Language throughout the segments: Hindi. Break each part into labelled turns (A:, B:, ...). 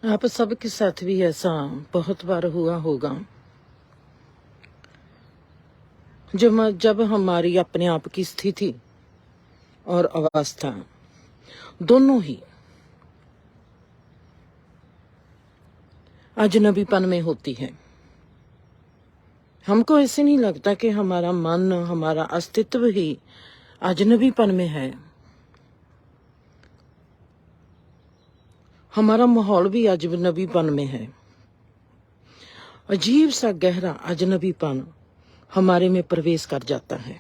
A: आप सबके साथ भी ऐसा बहुत बार हुआ होगा। जब हमारी अपने आप की स्थिति और अवस्था दोनों ही अजनबीपन में होती है। हमको ऐसे नहीं लगता कि हमारा मन, हमारा अस्तित्व ही अजनबीपन में है। हमारा माहौल भी अजनबीपन में है। अजीब सा गहरा अजनबीपन हमारे में प्रवेश कर जाता है।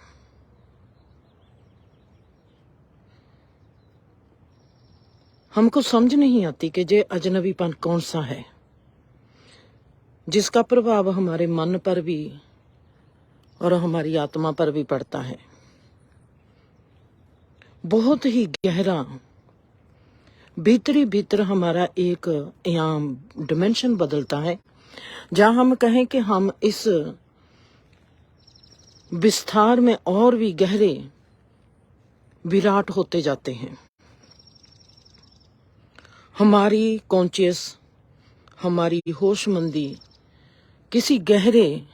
A: हमको समझ नहीं आती कि ये अजनबीपन कौन सा है, जिसका प्रभाव हमारे मन पर भी और हमारी आत्मा पर भी पड़ता है। बहुत ही गहरा भीतर हमारा एक यहाँ डिमेंशन बदलता है, जहां हम कहें कि हम इस विस्तार में और भी गहरे विराट होते जाते हैं। हमारी कॉन्शियस, हमारी होशमंदी किसी गहरे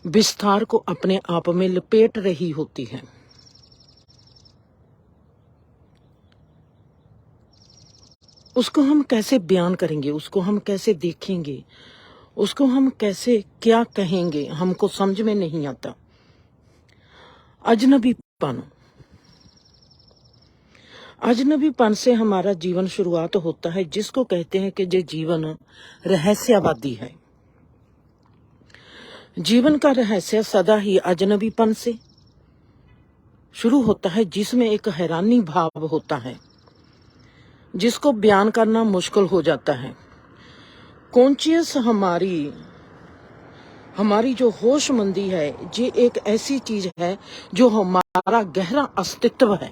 A: विस्तार को अपने आप में लपेट रही होती है। उसको हम कैसे बयान करेंगे, उसको हम कैसे देखेंगे, उसको हम कैसे क्या कहेंगे, हमको समझ में नहीं आता। अजनबीपन से हमारा जीवन शुरुआत होता है, जिसको कहते हैं कि ये जीवन रहस्यवादी है। जीवन का रहस्य सदा ही अजनबीपन से शुरू होता है, जिसमें एक हैरानी भाव होता है, जिसको बयान करना मुश्किल हो जाता है। कॉन्शियस हमारी जो होशमंदी है, ये एक ऐसी चीज है जो हमारा गहरा अस्तित्व है।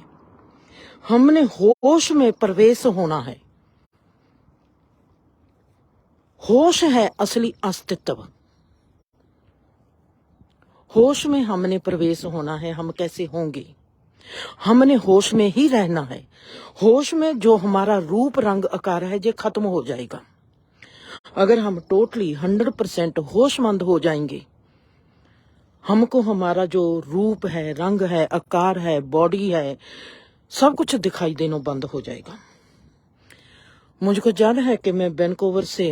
A: हमने होश में प्रवेश होना है। होश है असली अस्तित्व। होश में हमने प्रवेश होना है। हम कैसे होंगे? हमने होश में ही रहना है। होश में जो हमारा रूप, रंग, आकार है, ये खत्म हो जाएगा। अगर हम टोटली 100% होशमंद हो जाएंगे, हमको हमारा जो रूप है, रंग है, आकार है, बॉडी है, सब कुछ दिखाई देना बंद हो जाएगा। मुझको याद है कि मैं वैनकूवर से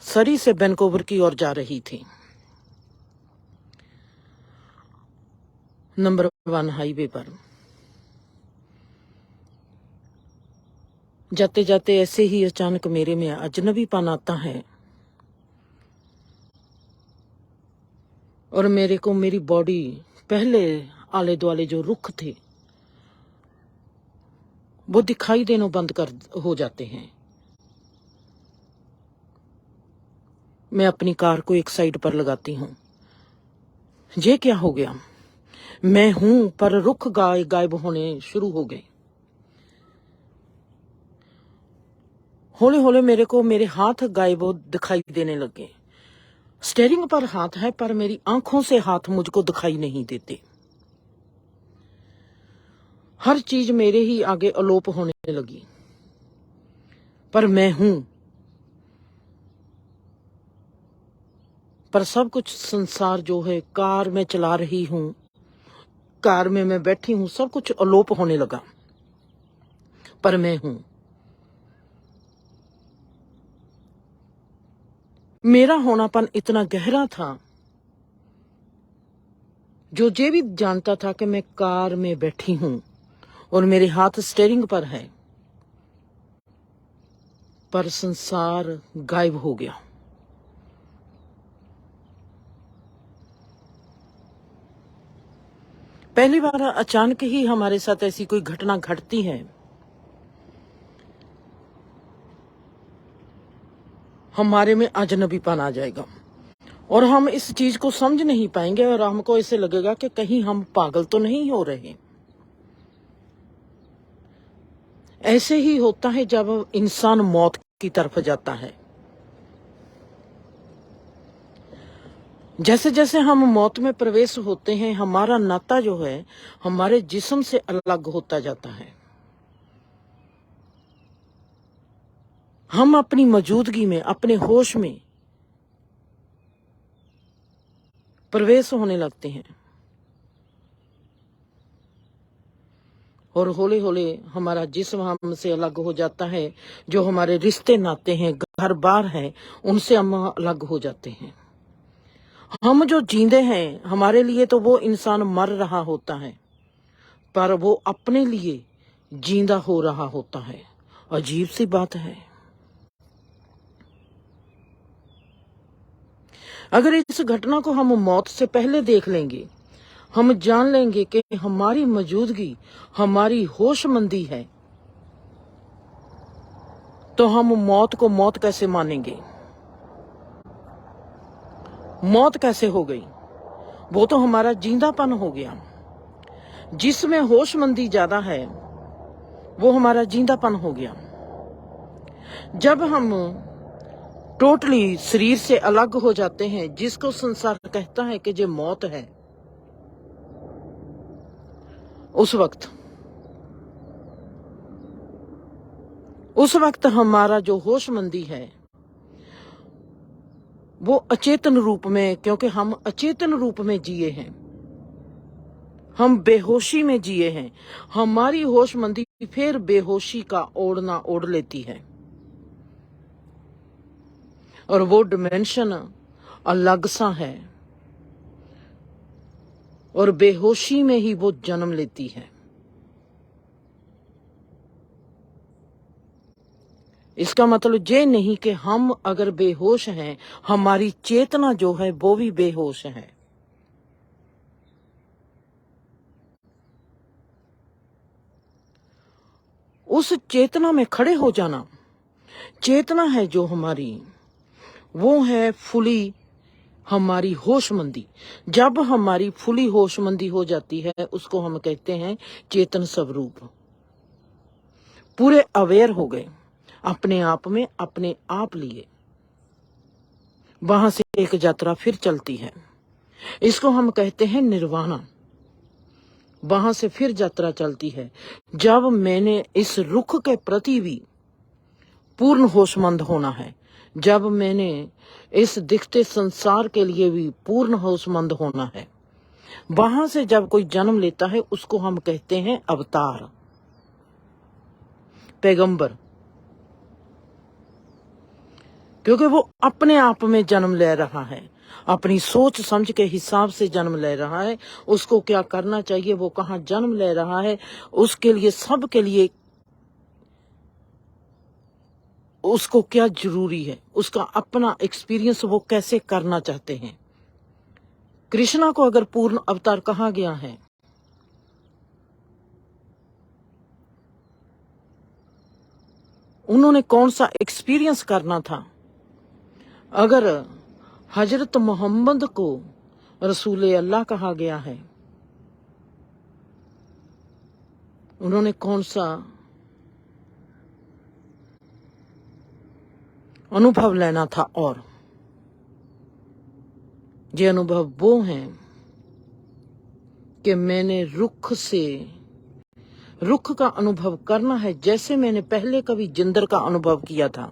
A: सरी से वैनकूवर की ओर जा रही थी, नंबर 1 हाईवे पर। जाते जाते ऐसे ही अचानक मेरे में अजनबीपन आता है और मेरे को मेरी बॉडी, पहले आले दुआले जो रुख थे वो दिखाई देना बंद हो जाते हैं। मैं अपनी कार को एक साइड पर लगाती हूँ। ये क्या हो गया? मैं हूं, पर रुख गायब होने शुरू हो गए। हौले हौले मेरे को मेरे हाथ गायब दिखाई देने लगे। स्टीयरिंग पर हाथ है, पर मेरी आंखों से हाथ मुझको दिखाई नहीं देते। हर चीज मेरे ही आगे अलोप होने लगी, पर मैं हूं। पर सब कुछ संसार जो है, कार में चला रही हूं, कार में मैं बैठी हूं, सब कुछ अलोप होने लगा, पर मैं हूं। मेरा होनापन इतना गहरा था, जो ये भी जानता था कि मैं कार में बैठी हूं और मेरे हाथ स्टीयरिंग पर है, पर संसार गायब हो गया। पहली बार अचानक ही हमारे साथ ऐसी कोई घटना घटती है, हमारे में अजनबीपन आ जाएगा और हम इस चीज को समझ नहीं पाएंगे और हमको ऐसे लगेगा कि कहीं हम पागल तो नहीं हो रहे। ऐसे ही होता है जब इंसान मौत की तरफ जाता है। जैसे जैसे हम मौत में प्रवेश होते हैं, हमारा नाता जो है हमारे जिस्म से अलग होता जाता है। हम अपनी मौजूदगी में, अपने होश में प्रवेश होने लगते हैं और हौले हौले हमारा जिस्म हमसे अलग हो जाता है। जो हमारे रिश्ते नाते हैं, घर बार है, उनसे हम अलग हो जाते हैं। हम जो जींदे हैं, हमारे लिए तो वो इंसान मर रहा होता है, पर वो अपने लिए जींदा हो रहा होता है। अजीब सी बात है। अगर इस घटना को हम मौत से पहले देख लेंगे, हम जान लेंगे कि हमारी मौजूदगी, हमारी होशमंदी है, तो हम मौत को मौत कैसे मानेंगे? मौत कैसे हो गई? वो तो हमारा जिंदापन हो गया। जिसमें होशमंदी ज्यादा है वो हमारा जिंदापन हो गया। जब हम टोटली शरीर से अलग हो जाते हैं, जिसको संसार कहता है कि ये मौत है, उस वक्त हमारा जो होशमंदी है वो अचेतन रूप में, क्योंकि हम अचेतन रूप में जिए हैं, हम बेहोशी में जिए हैं, हमारी होशमंदी फिर बेहोशी का ओढ़ना ओढ़ लेती है और वो डिमेंशन अलग सा है और बेहोशी में ही वो जन्म लेती है। इसका मतलब ये नहीं कि हम अगर बेहोश हैं, हमारी चेतना जो है वो भी बेहोश है। उस चेतना में खड़े हो जाना, चेतना है जो हमारी, वो है फुली हमारी होशमंदी। जब हमारी फुली होशमंदी हो जाती है, उसको हम कहते हैं चेतन स्वरूप। पूरे अवेयर हो गए अपने आप में, अपने आप लिए। वहां से एक यात्रा फिर चलती है, इसको हम कहते हैं निर्वाणा। वहां से फिर यात्रा चलती है जब मैंने इस रुख के प्रति भी पूर्ण होशमंद होना है, जब मैंने इस दिखते संसार के लिए भी पूर्ण होशमंद होना है। वहां से जब कोई जन्म लेता है, उसको हम कहते हैं अवतार, पैगंबर, क्योंकि वो अपने आप में जन्म ले रहा है, अपनी सोच समझ के हिसाब से जन्म ले रहा है। उसको क्या करना चाहिए, वो कहाँ जन्म ले रहा है, उसके लिए, सबके लिए उसको क्या जरूरी है, उसका अपना एक्सपीरियंस वो कैसे करना चाहते हैं। कृष्णा को अगर पूर्ण अवतार कहा गया है, उन्होंने कौन सा एक्सपीरियंस करना था। अगर हजरत मोहम्मद को रसूल अल्लाह कहा गया है, उन्होंने कौन सा अनुभव लेना था। और ये अनुभव वो हैं कि मैंने रुख का अनुभव करना है, जैसे मैंने पहले कभी जिंदर का अनुभव किया था।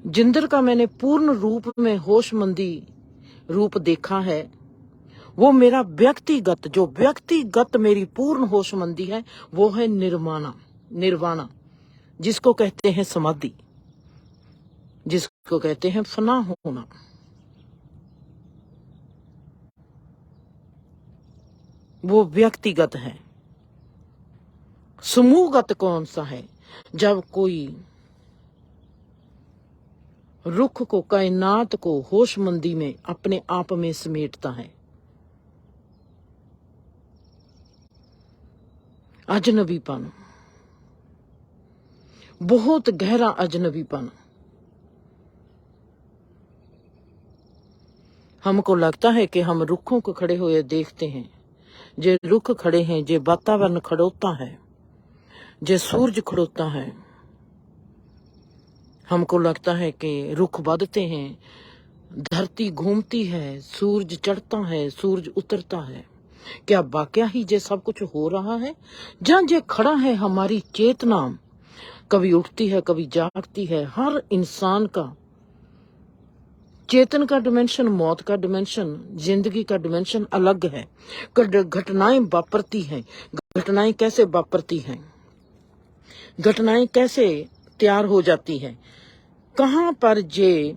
A: जिंदर का मैंने पूर्ण रूप में होशमंदी रूप देखा है। वो मेरा व्यक्तिगत मेरी पूर्ण होशमंदी है, वो है निर्वाणा, जिसको कहते हैं समाधि, जिसको कहते हैं फना होना। वो व्यक्तिगत है। समूहगत कौन सा है? जब कोई रुख को, कायनात को होशमंदी में अपने आप में समेटता है। अजनबीपन, बहुत गहरा अजनबीपन। हमको लगता है कि हम रुखों को खड़े हुए देखते हैं। जे रुख खड़े हैं, जे वातावरण खड़ोता है, जे सूरज खड़ोता है, हमको लगता है कि रुख बदलते हैं, धरती घूमती है, सूरज चढ़ता है, सूरज उतरता है। क्या वाकया ही ये सब कुछ हो रहा है? जहाँ जे खड़ा है हमारी चेतना, कभी उठती है, कभी जागती है। हर इंसान का चेतन का डिमेंशन, मौत का डिमेंशन, जिंदगी का डिमेंशन अलग है। घटनाएं वापरती हैं। घटनाएं कैसे वापरती हैं? घटनाएं कैसे तैयार हो जाती हैं? कहाँ पर जे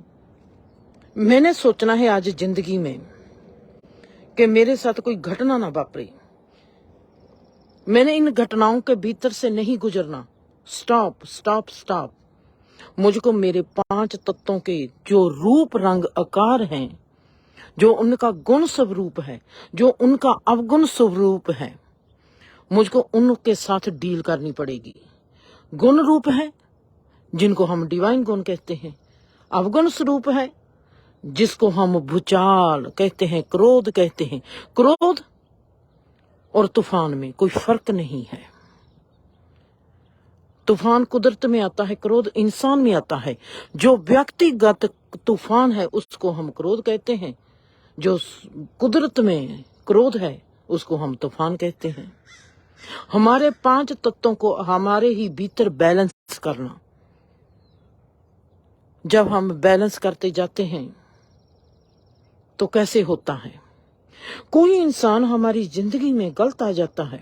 A: मैंने सोचना है आज जिंदगी में कि मेरे साथ कोई घटना ना वापरे, मैंने इन घटनाओं के भीतर से नहीं गुजरना। Stop stop stop. मुझको मेरे 5 तत्वों के जो रूप रंग आकार हैं, जो उनका गुण स्वरूप है, जो उनका अवगुण स्वरूप है, मुझको उनके साथ डील करनी पड़ेगी। गुण रूप है जिनको हम डिवाइन गुण कहते हैं, अवगुण स्वरूप है जिसको हम भूचाल कहते हैं, क्रोध कहते हैं। क्रोध और तूफान में कोई फर्क नहीं है। तूफान कुदरत में आता है, क्रोध इंसान में आता है। जो व्यक्तिगत तूफान है उसको हम क्रोध कहते हैं, जो कुदरत में क्रोध है उसको हम तूफान कहते हैं। हमारे 5 तत्वों को हमारे ही भीतर बैलेंस करना। जब हम बैलेंस करते जाते हैं तो कैसे होता है? कोई इंसान हमारी जिंदगी में गलत आ जाता है,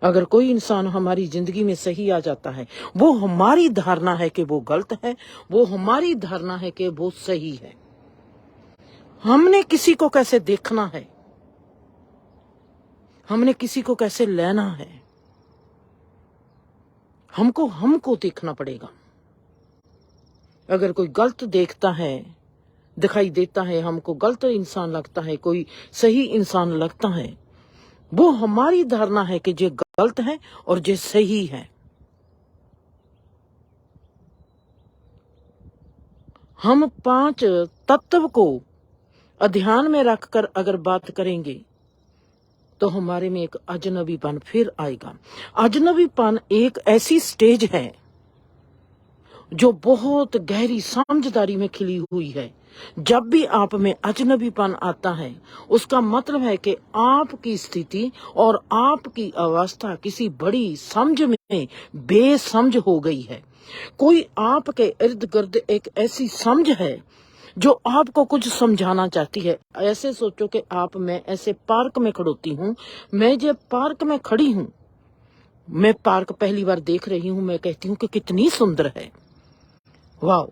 A: अगर कोई इंसान हमारी जिंदगी में सही आ जाता है, वो हमारी धारणा है कि वो गलत है, वो हमारी धारणा है कि वो सही है। हमने किसी को कैसे देखना है, हमने किसी को कैसे लेना है, हमको देखना पड़ेगा। अगर कोई गलत देखता है, दिखाई देता है, हमको गलत इंसान लगता है, कोई सही इंसान लगता है, वो हमारी धारणा है कि ये गलत है और ये सही है। हम 5 तत्व को ध्यान में रखकर अगर बात करेंगे तो हमारे में एक अजनबीपन फिर आएगा। अजनबीपन एक ऐसी स्टेज है जो बहुत गहरी समझदारी में खिली हुई है। जब भी आप में अजनबीपन आता है उसका मतलब है कि आपकी स्थिति और आपकी अवस्था किसी बड़ी समझ में बेसमझ हो गई है। कोई आपके इर्द गिर्द एक ऐसी समझ है जो आपको कुछ समझाना चाहती है। ऐसे सोचो कि मैं ऐसे पार्क में खड़ोती हूँ, मैं जब पार्क में खड़ी हूँ, मैं पार्क पहली बार देख रही हूँ, मैं कहती हूँ कि कितनी सुंदर है, वाह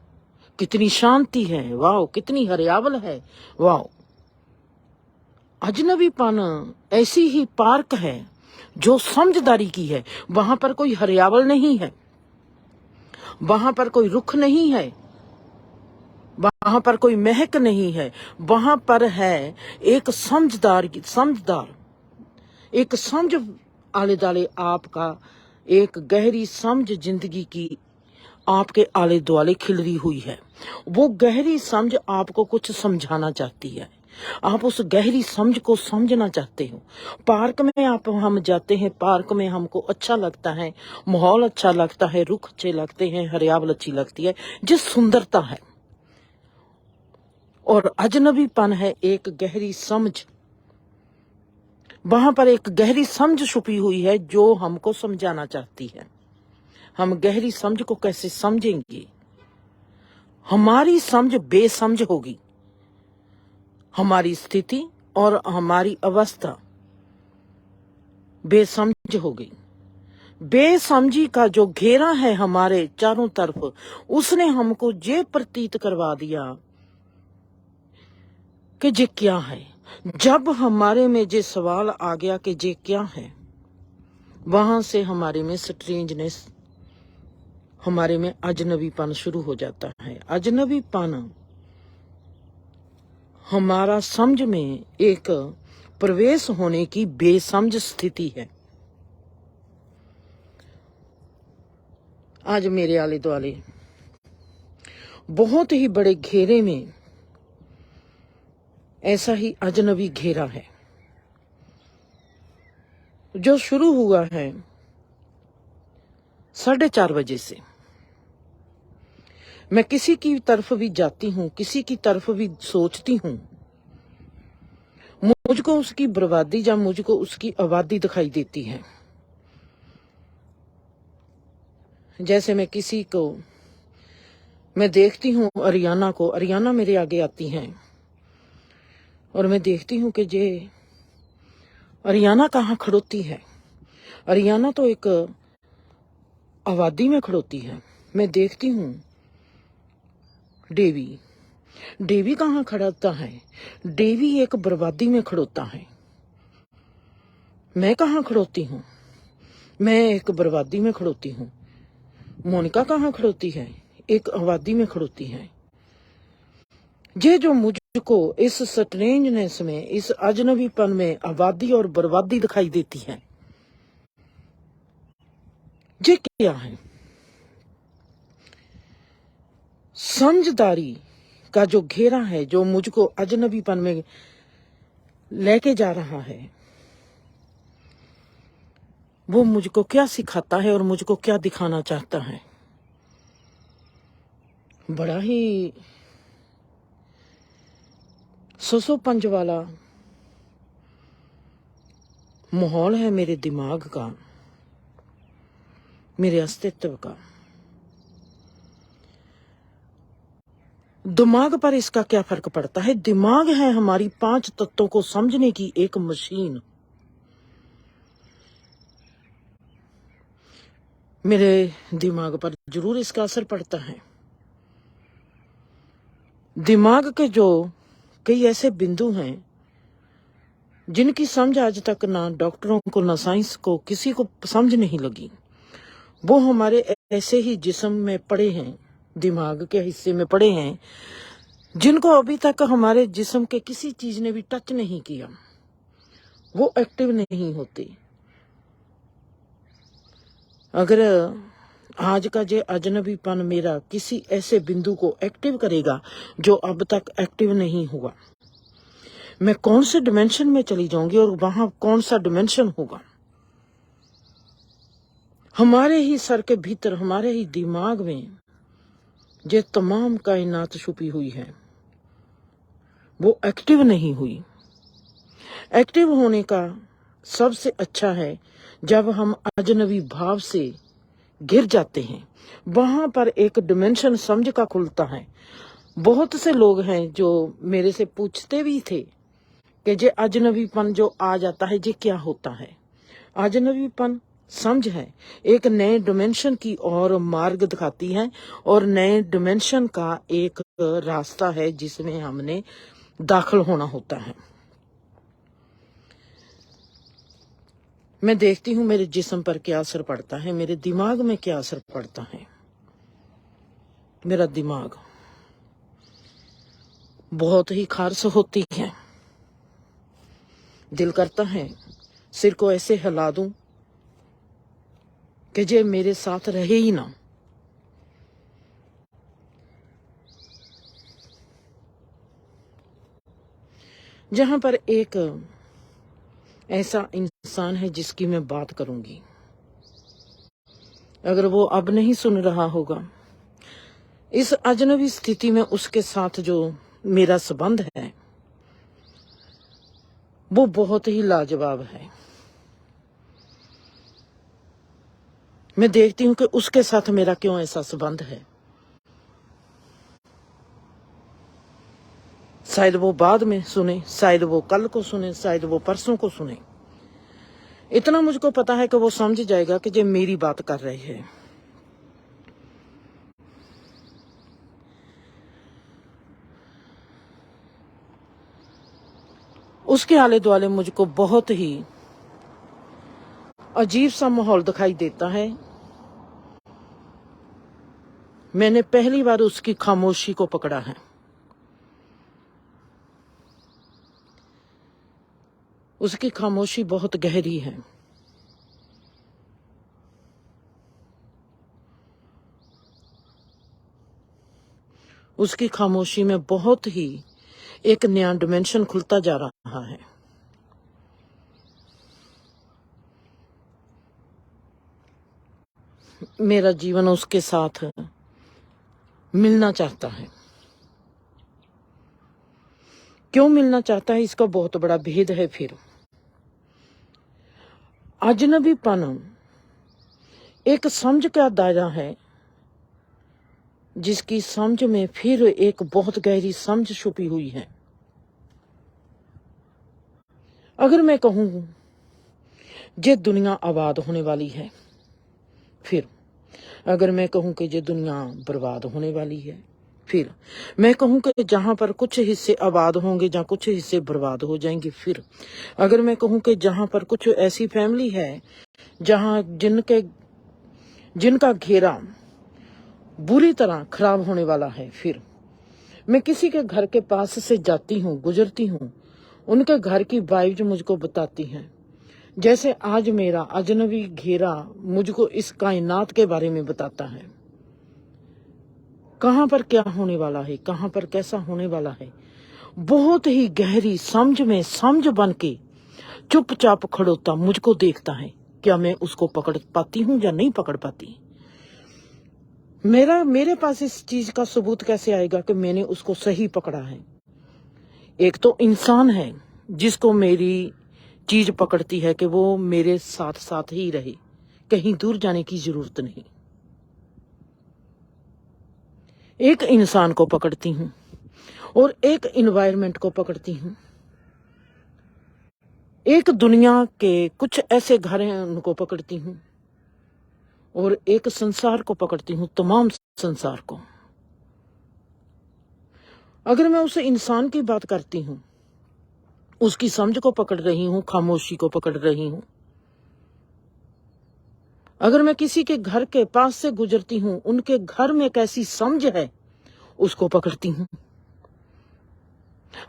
A: कितनी शांति है, वाह कितनी हरियावल है, वाह। अजनबीपन ऐसी ही पार्क है जो समझदारी की है। वहां पर कोई हरियावल नहीं है, वहां पर कोई रुख नहीं है, वहां पर कोई महक नहीं है, वहां पर है एक समझदार, एक समझ आले दाले आपका, एक गहरी समझ जिंदगी की आपके आले दुआले खिल रही हुई है। वो गहरी समझ आपको कुछ समझाना चाहती है, आप उस गहरी समझ को समझना चाहते हो। पार्क में हम जाते हैं, पार्क में हमको अच्छा लगता है, माहौल अच्छा लगता है, रुख अच्छे लगते हैं, हरियावल अच्छी लगती है, जिस सुंदरता है। और अजनबीपन है एक गहरी समझ, वहां पर एक गहरी समझ छुपी हुई है जो हमको समझाना चाहती है। हम गहरी समझ को कैसे समझेंगे? हमारी समझ बेसमझ होगी, हमारी स्थिति और हमारी अवस्था बेसमझ हो गई। बेसमझी का जो घेरा है हमारे चारों तरफ, उसने हमको ये प्रतीत करवा दिया कि ये क्या है। जब हमारे में ये सवाल आ गया कि ये क्या है, वहां से हमारे में स्ट्रेंजनेस, हमारे में अजनबीपन शुरू हो जाता है। अजनबीपन हमारा समझ में एक प्रवेश होने की बेसमझ स्थिति है। आज मेरे आले दुआले बहुत ही बड़े घेरे में ऐसा ही अजनबी घेरा है जो शुरू हुआ है 4:30 बजे से। मैं किसी की तरफ भी जाती हूँ, किसी की तरफ भी सोचती हूँ, मुझको उसकी बर्बादी या मुझको उसकी आबादी दिखाई देती है। जैसे मैं किसी को, मैं देखती हूँ अरियाना को, अरियाना मेरे आगे आती हैं और मैं देखती हूँ कि ये अरियाना कहाँ खड़ोती है। अरियाना तो एक आबादी में खड़ोती है। मैं देखती हूँ डेवी, डेवी कहाँ खड़ोता है, डेवी एक बर्बादी में खड़ोता है। मैं कहाँ खड़ोती हूँ, मैं एक बर्बादी में खड़ोती हूँ। मोनिका कहाँ खड़ोती है, एक आबादी में खड़ोती है। ये जो मुझको इस स्ट्रेंजनेस में, इस अजनबीपन में आबादी और बर्बादी दिखाई देती है, ये क्या है? समझदारी का जो घेरा है, जो मुझको अजनबीपन में लेके जा रहा है, वो मुझको क्या सिखाता है और मुझको क्या दिखाना चाहता है। बड़ा ही ससोपंज वाला माहौल है मेरे दिमाग का, मेरे अस्तित्व का। दिमाग पर इसका क्या फर्क पड़ता है? दिमाग है हमारी 5 तत्वों को समझने की एक मशीन। मेरे दिमाग पर जरूर इसका असर पड़ता है। दिमाग के जो कई ऐसे बिंदु हैं जिनकी समझ आज तक ना डॉक्टरों को ना साइंस को किसी को समझ नहीं लगी, वो हमारे ऐसे ही जिस्म में पड़े हैं, दिमाग के हिस्से में पड़े हैं, जिनको अभी तक हमारे जिस्म के किसी चीज ने भी टच नहीं किया। वो एक्टिव नहीं होते। अगर आज का ये अजनबीपन मेरा किसी ऐसे बिंदु को एक्टिव करेगा जो अब तक एक्टिव नहीं हुआ, मैं कौन से डिमेंशन में चली जाऊंगी और वहां कौन सा डिमेंशन होगा। हमारे ही सर के भीतर, हमारे ही दिमाग में ये तमाम कायनात छुपी हुई है, वो एक्टिव नहीं हुई। एक्टिव होने का सबसे अच्छा है जब हम अजनबी भाव से गिर जाते हैं, वहां पर एक डिमेंशन समझ का खुलता है। बहुत से लोग हैं जो मेरे से पूछते भी थे कि ये अजनबीपन जो आ जाता है ये क्या होता है। अजनबीपन समझ है, एक नए डिमेंशन की ओर मार्ग दिखाती है और नए डिमेंशन का एक रास्ता है जिसमें हमने दाखिल होना होता है। मैं देखती हूँ मेरे जिस्म पर क्या असर पड़ता है, मेरे दिमाग में क्या असर पड़ता है। मेरा दिमाग बहुत ही खारिश होती है, दिल करता है सिर को ऐसे हिला दूं कि जे मेरे साथ रहे ही ना। जहां पर एक ऐसा इंसान है जिसकी मैं बात करूंगी, अगर वो अब नहीं सुन रहा होगा, इस अजनबी स्थिति में उसके साथ जो मेरा संबंध है वो बहुत ही लाजवाब है। मैं देखती हूँ कि उसके साथ मेरा क्यों ऐसा संबंध है। शायद वो बाद में सुने, शायद वो कल को सुने, शायद वो परसों को सुने। इतना मुझको पता है कि वो समझ जाएगा कि ये मेरी बात कर रहे हैं। उसके आले दुआले मुझको बहुत ही अजीब सा माहौल दिखाई देता है। मैंने पहली बार उसकी खामोशी को पकड़ा है। उसकी खामोशी बहुत गहरी है। उसकी खामोशी में बहुत ही एक नया डिमेंशन खुलता जा रहा है। मेरा जीवन उसके साथ मिलना चाहता है। क्यों मिलना चाहता है, इसका बहुत बड़ा भेद है। फिर अजनबीपन एक समझ का दायरा है, जिसकी समझ में फिर एक बहुत गहरी समझ छुपी हुई है। अगर मैं कहूं ये दुनिया आबाद होने वाली है, फिर अगर मैं कहूं कि ये दुनिया बर्बाद होने वाली है, फिर मैं कहूं कि जहां पर कुछ हिस्से आबाद होंगे जहां कुछ हिस्से बर्बाद हो जाएंगे, फिर अगर मैं कहूं कि जहां पर कुछ ऐसी फैमिली है जहां जिनका घेरा बुरी तरह खराब होने वाला है, फिर मैं किसी के घर के पास से जाती हूँ, गुजरती हूँ, उनके घर की वाइब्स मुझको बताती हैं, जैसे आज मेरा अजनबी घेरा मुझको इस कायनात के बारे में बताता है। कहां पर क्या होने वाला है, कहां पर कैसा होने वाला है, बहुत ही गहरी समझ में समझ बन के चुपचाप खड़ोता मुझको देखता है। क्या मैं उसको पकड़ पाती हूँ या नहीं पकड़ पाती? मेरे पास इस चीज का सबूत कैसे आएगा कि मैंने उसको सही पकड़ा है? एक तो इंसान है जिसको मेरी चीज पकड़ती है कि वो मेरे साथ साथ ही रहे, कहीं दूर जाने की जरूरत नहीं। एक इंसान को पकड़ती हूँ और एक इन्वायरमेंट को पकड़ती हूँ। एक दुनिया के कुछ ऐसे घर हैं उनको पकड़ती हूँ और एक संसार को पकड़ती हूँ, तमाम संसार को। अगर मैं उस इंसान की बात करती हूँ, उसकी समझ को पकड़ रही हूँ, खामोशी को पकड़ रही हूँ। अगर मैं किसी के घर के पास से गुजरती हूँ, उनके घर में कैसी समझ है उसको पकड़ती हूँ।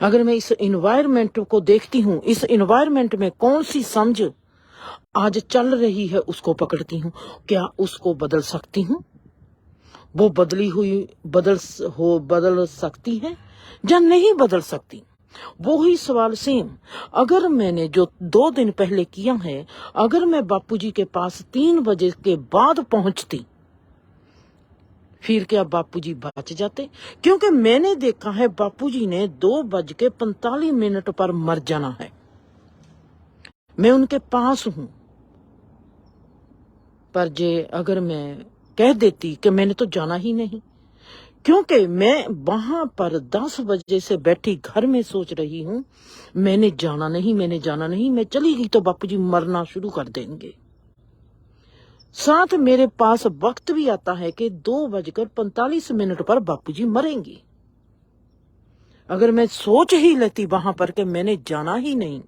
A: अगर मैं इस इन्वायरमेंट को देखती हूँ, इस इन्वायरमेंट में कौन सी समझ आज चल रही है उसको पकड़ती हूँ। क्या उसको बदल सकती हूँ? वो बदली हुई बदल सकती है या नहीं बदल सकती? वो ही सवाल सेम अगर मैंने जो 2 दिन पहले किया है, अगर मैं बापूजी के पास 3 बजे के बाद पहुंचती, फिर क्या बापूजी बच जाते? क्योंकि मैंने देखा है बापूजी ने 2:45 पर मर जाना है। मैं उनके पास हूं, पर जे अगर मैं कह देती कि मैंने तो जाना ही नहीं, क्योंकि मैं वहां पर 10 बजे से बैठी घर में सोच रही हूं मैंने जाना नहीं, मैं चली गई तो बापूजी मरना शुरू कर देंगे। साथ मेरे पास वक्त भी आता है कि 2:45 पर बापूजी मरेंगे। अगर मैं सोच ही लेती वहां पर कि मैंने जाना ही नहीं,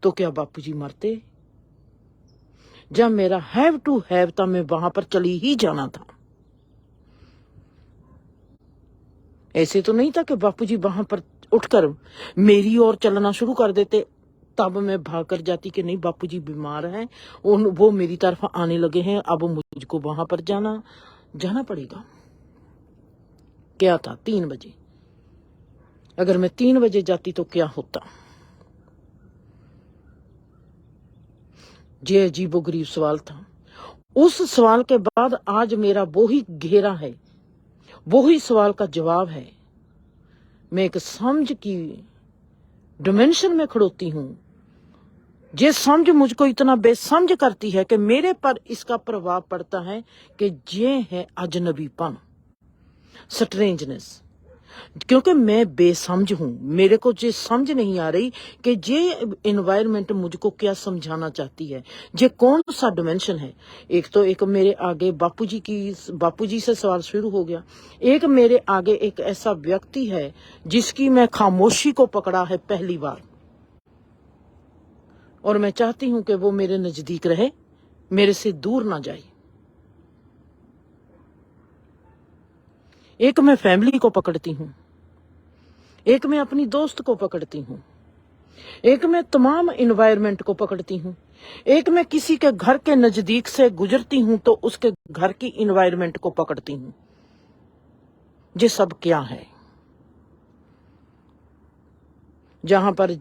A: तो क्या बापूजी मरते? जब मेरा हैव टू हैव था, मैं वहां पर चली ही जाना था। ऐसे तो नहीं था कि बापूजी वहां पर उठकर मेरी ओर चलना शुरू कर देते, तब मैं भाग कर जाती कि नहीं बापूजी बीमार हैं, वो मेरी तरफ आने लगे हैं, अब मुझको वहां पर जाना पड़ेगा। क्या था 3 बजे? अगर मैं 3 बजे जाती तो क्या होता? ये अजीबोगरीब सवाल था। उस सवाल के बाद आज मेरा वो ही घेरा है, वो ही सवाल का जवाब है। मैं एक समझ की डिमेंशन में खड़ोती हूं। ये समझ मुझको इतना बेसमझ करती है कि मेरे पर इसका प्रभाव पड़ता है कि ये है अजनबीपन, स्ट्रेंजनेस। क्योंकि मैं बेसमझ हूं, मेरे को ये समझ नहीं आ रही कि ये एनवायरनमेंट मुझको क्या समझाना चाहती है, ये कौन सा डिमेंशन है। एक मेरे आगे बापूजी से सवाल शुरू हो गया। एक मेरे आगे एक ऐसा व्यक्ति है जिसकी मैं खामोशी को पकड़ा है पहली बार, और मैं चाहती हूं कि वो मेरे नजदीक रहे, मेरे से दूर ना जाए। एक मैं फैमिली को पकड़ती हूं, एक मैं अपनी दोस्त को पकड़ती हूं, एक मैं तमाम इन्वायरमेंट को पकड़ती हूं, एक मैं किसी के घर के नजदीक से गुजरती हूं तो उसके घर की इन्वायरमेंट को पकड़ती हूं। ये सब क्या है? जहां पर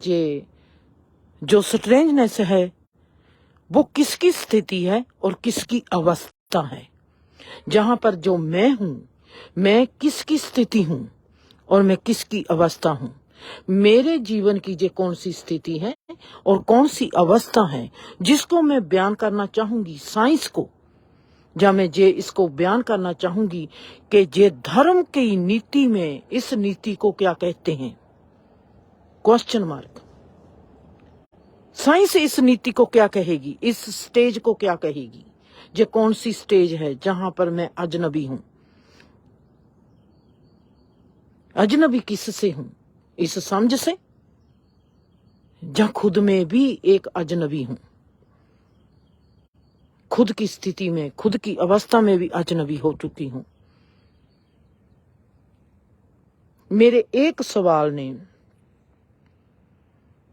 A: जो स्ट्रेंजनेस है वो किसकी स्थिति है और किसकी अवस्था है? जहां पर जो मैं हूं, मैं किसकी स्थिति हूं और मैं किसकी अवस्था हूं। मेरे जीवन की जे कौन सी स्थिति है और कौन सी अवस्था है जिसको मैं बयान करना चाहूंगी साइंस को, या मैं जे इसको बयान करना चाहूंगी कि जे धर्म की नीति में इस नीति को क्या कहते हैं, क्वेश्चन मार्क। साइंस इस नीति को क्या कहेगी, इस स्टेज को क्या कहेगी, जे कौन सी स्टेज है जहां पर मैं अजनबी हूं। अजनबी किससे हूं, इस समझ से, या खुद में भी एक अजनबी हूं, खुद की स्थिति में, खुद की अवस्था में भी अजनबी हो चुकी हूं। मेरे एक सवाल ने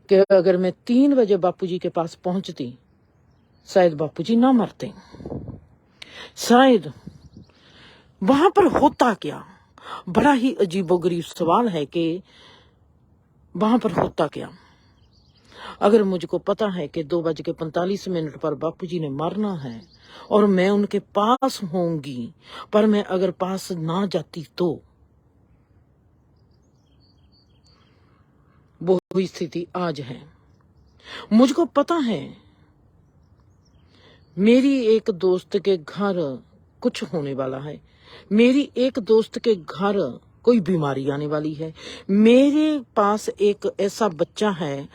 A: कि अगर मैं 3 बजे बापूजी के पास पहुंचती, शायद बापूजी ना मरते, शायद वहां पर होता क्या। बड़ा ही अजीबोगरीब सवाल है कि वहां पर होता क्या। अगर मुझको पता है कि 2:45 पर बापूजी ने मरना है और मैं उनके पास होंगी, पर मैं अगर पास ना जाती तो वो स्थिति आज है। मुझको पता है मेरी एक दोस्त के घर कुछ होने वाला है, मेरी एक दोस्त के घर कोई बीमारी आने वाली है, मेरे पास एक ऐसा बच्चा है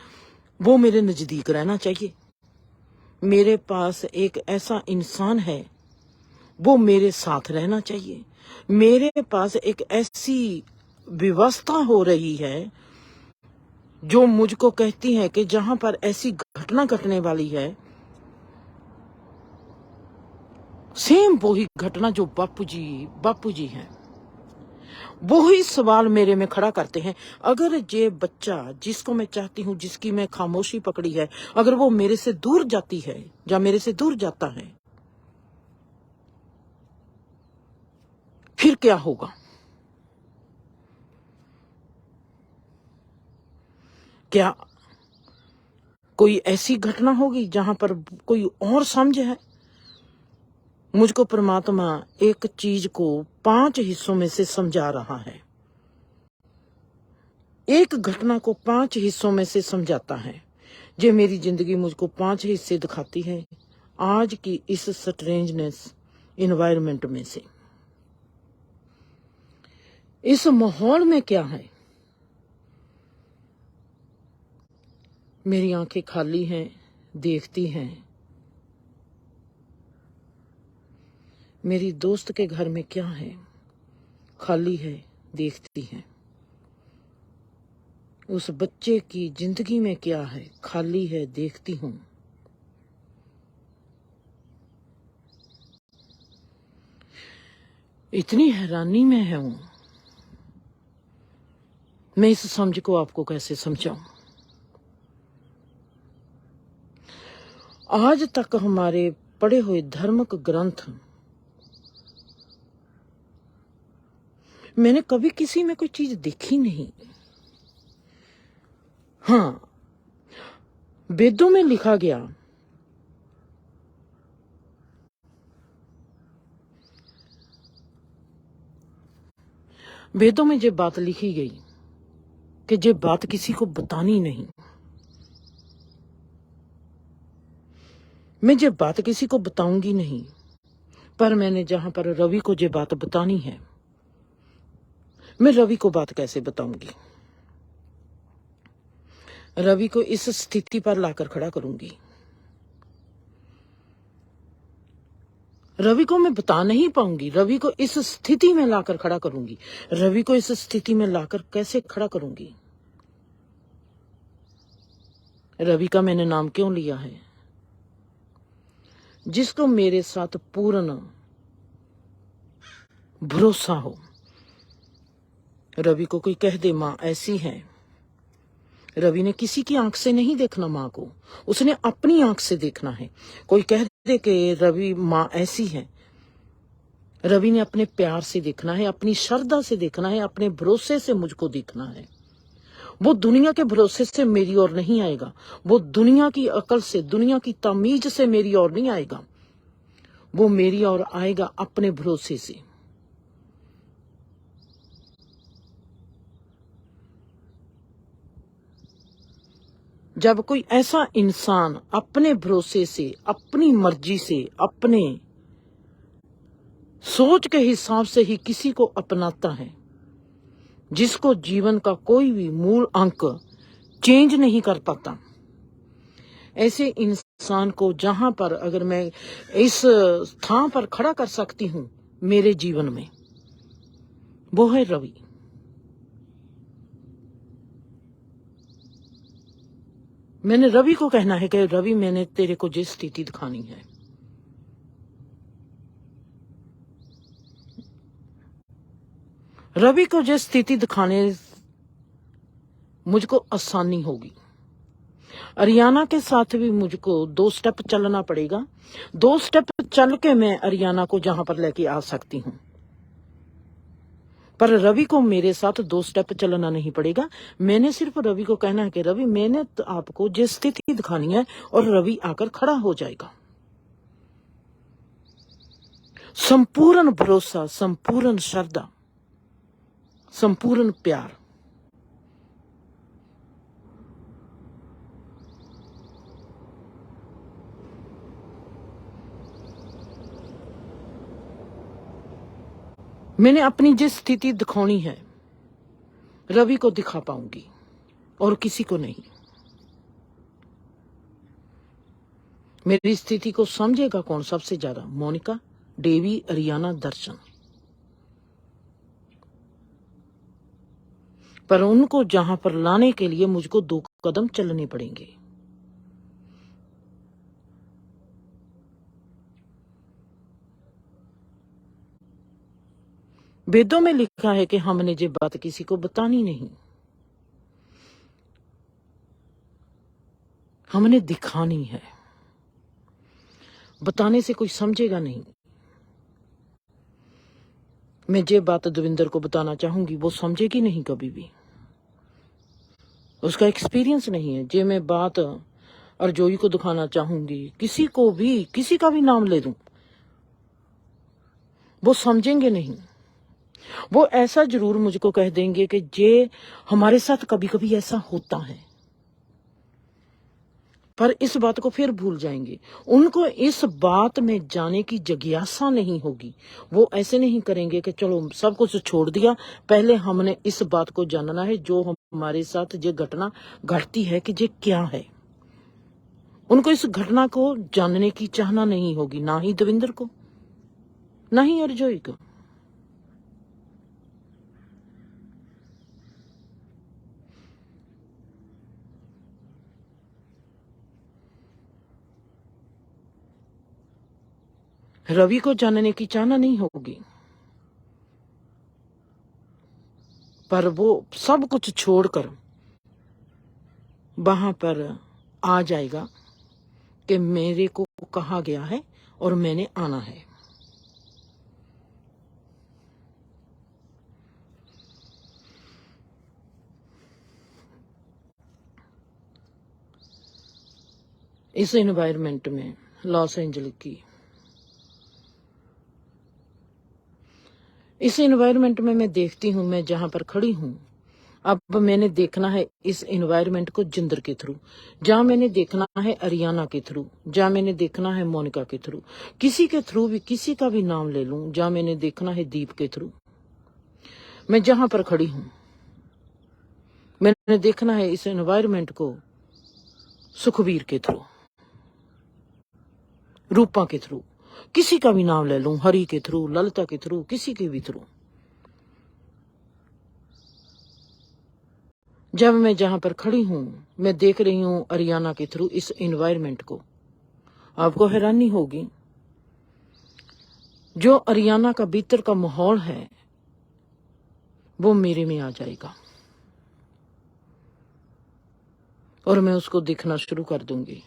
A: वो मेरे नजदीक रहना चाहिए, मेरे पास एक ऐसा इंसान है वो मेरे साथ रहना चाहिए, मेरे पास एक ऐसी व्यवस्था हो रही है जो मुझको कहती है कि जहां पर ऐसी घटना घटने वाली है, सेम वही घटना जो बापूजी हैं, वही सवाल मेरे में खड़ा करते हैं। अगर ये बच्चा जिसको मैं चाहती हूं, जिसकी मैं खामोशी पकड़ी है, अगर वो मेरे से दूर जाती है या मेरे से दूर जाता है, फिर क्या होगा। क्या कोई ऐसी घटना होगी जहां पर कोई और समझ है। मुझको परमात्मा एक चीज को 5 हिस्सों में से समझा रहा है, एक घटना को 5 हिस्सों में से समझाता है। जे मेरी जिंदगी मुझको 5 हिस्से दिखाती है आज की इस स्ट्रेंजनेस इन्वायरमेंट में से। इस माहौल में क्या है, मेरी आंखें खाली हैं, देखती हैं। मेरी दोस्त के घर में क्या है, खाली है, देखती हैं। उस बच्चे की जिंदगी में क्या है, खाली है, देखती हूं। इतनी हैरानी में हूं, मैं इस समझ को आपको कैसे समझाऊं। आज तक हमारे पढ़े हुए धार्मिक ग्रंथ, मैंने कभी किसी में कोई चीज देखी नहीं। हाँ, वेदों में लिखा गया, वेदों में जो बात लिखी गई कि जो बात किसी को बतानी नहीं। मैं जो बात किसी को बताऊंगी नहीं, पर मैंने जहां पर रवि को जो बात बतानी है, मैं रवि को बात कैसे बताऊंगी। रवि को इस स्थिति पर लाकर खड़ा करूंगी। रवि को मैं बता नहीं पाऊंगी, रवि को इस स्थिति में लाकर खड़ा करूंगी। रवि को इस स्थिति में लाकर कैसे खड़ा करूंगी। रवि का मैंने नाम क्यों लिया है, जिसको मेरे साथ पूर्ण भरोसा हो। रवि को कोई कह दे मां ऐसी है, रवि ने किसी की आंख से नहीं देखना मां को, उसने अपनी आंख से देखना है। कोई कह दे कि रवि मां ऐसी है, रवि ने अपने प्यार से देखना है, अपनी श्रद्धा से देखना है, अपने भरोसे से मुझको देखना है। वो दुनिया के भरोसे से मेरी ओर नहीं आएगा, वो दुनिया की अकल से, दुनिया की तमीज से मेरी ओर नहीं आएगा, वो मेरी ओर आएगा अपने भरोसे से। जब कोई ऐसा इंसान अपने भरोसे से, अपनी मर्जी से, अपने सोच के हिसाब से ही किसी को अपनाता है, जिसको जीवन का कोई भी मूल अंक चेंज नहीं कर पाता, ऐसे इंसान को जहां पर अगर मैं इस स्थान पर खड़ा कर सकती हूं मेरे जीवन में, वो है रवि। मैंने रवि को कहना है कि रवि, मैंने तेरे को जो स्थिति दिखानी है, रवि को जो स्थिति दिखाने मुझको आसानी होगी। अरियाना के साथ भी मुझको 2 स्टेप चलना पड़ेगा। 2 स्टेप चल के मैं अरियाना को जहां पर लेके आ सकती हूं, पर रवि को मेरे साथ 2 स्टेप चलना नहीं पड़ेगा। मैंने सिर्फ रवि को कहना है कि रवि, मैंने तो आपको जो स्थिति दिखानी है, और रवि आकर खड़ा हो जाएगा। संपूर्ण भरोसा, संपूर्ण श्रद्धा, संपूर्ण प्यार। मैंने अपनी जो स्थिति दिखानी है रवि को दिखा पाऊंगी और किसी को नहीं। मेरी स्थिति को समझेगा कौन सबसे ज्यादा? मोनिका, देवी, अरियाना, दर्शन। पर उनको जहां पर लाने के लिए मुझको 2 कदम चलने पड़ेंगे। वेदों में लिखा है कि हमने ये बात किसी को बतानी नहीं, हमने दिखानी है। बताने से कोई समझेगा नहीं। मैं ये बात दविंदर को बताना चाहूंगी, वो समझेगी नहीं कभी भी, उसका एक्सपीरियंस नहीं है। जे मैं बात अर्जोई को दिखाना चाहूंगी, किसी को भी, किसी का भी नाम ले दूं, वो समझेंगे नहीं। वो ऐसा जरूर मुझको कह देंगे कि जे हमारे साथ कभी कभी ऐसा होता है, पर इस बात को फिर भूल जाएंगे। उनको इस बात में जाने की जिज्ञासा नहीं होगी। वो ऐसे नहीं करेंगे कि चलो सब कुछ छोड़ दिया, पहले हमने इस बात को जानना है जो हमारे साथ ये घटना घटती है कि ये क्या है। उनको इस घटना को जानने की चाहना नहीं होगी, ना ही दविंदर को, ना ही अर्जोई को। रवि को जानने की चाहना नहीं होगी, पर वो सब कुछ छोड़कर वहां पर आ जाएगा कि मेरे को कहा गया है और मैंने आना है। इस एनवायरनमेंट में, लॉस एंजलिस की इस एनवायरनमेंट में मैं देखती हूं, मैं जहां पर खड़ी हूं, अब मैंने देखना है इस एनवायरनमेंट को जिंदर के थ्रू, जहां मैंने देखना है अरियाना के थ्रू, जहां मैंने देखना है मोनिका के थ्रू, किसी के थ्रू भी, किसी का भी नाम ले लूं, जहां मैंने देखना है दीप के थ्रू। मैं जहां पर खड़ी हूं, मैंने देखना है इस एनवायरनमेंट को सुखबीर के थ्रू, रूपा के थ्रू, किसी का भी नाम ले लूं, हरि के थ्रू, ललिता के थ्रू, किसी के भी थ्रू। जब मैं जहां पर खड़ी हूं, मैं देख रही हूं अरियाना के थ्रू इस एनवायरनमेंट को। आपको हैरानी होगी, जो अरियाना का भीतर का माहौल है वो मेरे में आ जाएगा और मैं उसको देखना शुरू कर दूंगी।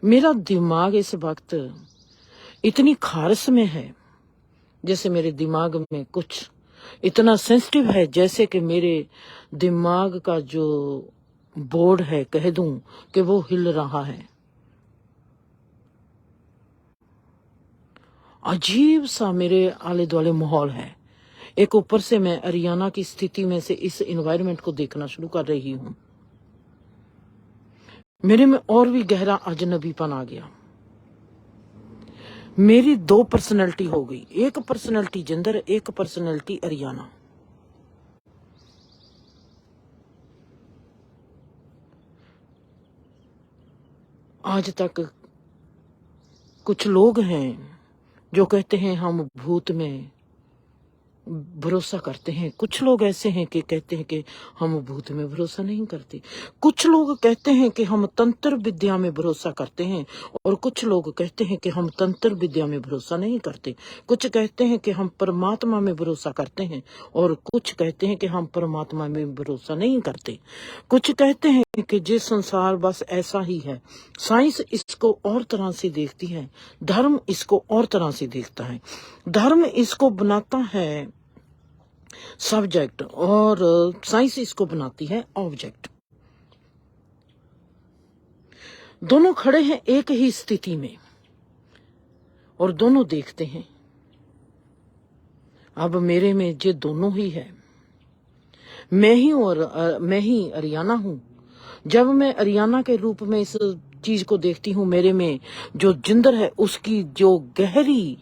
A: मेरा दिमाग इस वक्त इतनी खारस में है, जैसे मेरे दिमाग में कुछ इतना सेंसिटिव है, जैसे कि मेरे दिमाग का जो बोर्ड है, कह दूं कि वो हिल रहा है। अजीब सा मेरे आले दुआले माहौल है। एक ऊपर से मैं अरियाना की स्थिति में से इस एनवायरनमेंट को देखना शुरू कर रही हूं। मेरे में और भी गहरा अजनबीपन आ गया। मेरी दो पर्सनैलिटी हो गई, एक पर्सनैलिटी जिंदर, एक पर्सनैलिटी अरियाना। आज तक कुछ लोग हैं जो कहते हैं हम भूत में भरोसा करते हैं, कुछ लोग ऐसे हैं कि कहते हैं कि हम भूत में भरोसा नहीं करते, कुछ लोग कहते हैं कि हम तंत्र विद्या में भरोसा करते हैं, और कुछ लोग कहते हैं कि हम तंत्र विद्या में भरोसा नहीं करते। कुछ कहते हैं कि हम परमात्मा में भरोसा करते हैं, और कुछ कहते हैं कि हम परमात्मा में भरोसा नहीं करते। कुछ कहते हैं कि ये संसार बस ऐसा ही है, साइंस इसको और तरह से देखती है, धर्म इसको और तरह से देखता है। धर्म इसको बनाता है सब्जेक्ट और साइंस इसको बनाती है ऑब्जेक्ट। दोनों खड़े हैं एक ही स्थिति में और दोनों देखते हैं। अब मेरे में ये दोनों ही है, मैं ही अरियाना हूं। जब मैं अरियाना के रूप में इस चीज को देखती हूं, मेरे में जो जिंदर है उसकी जो गहरी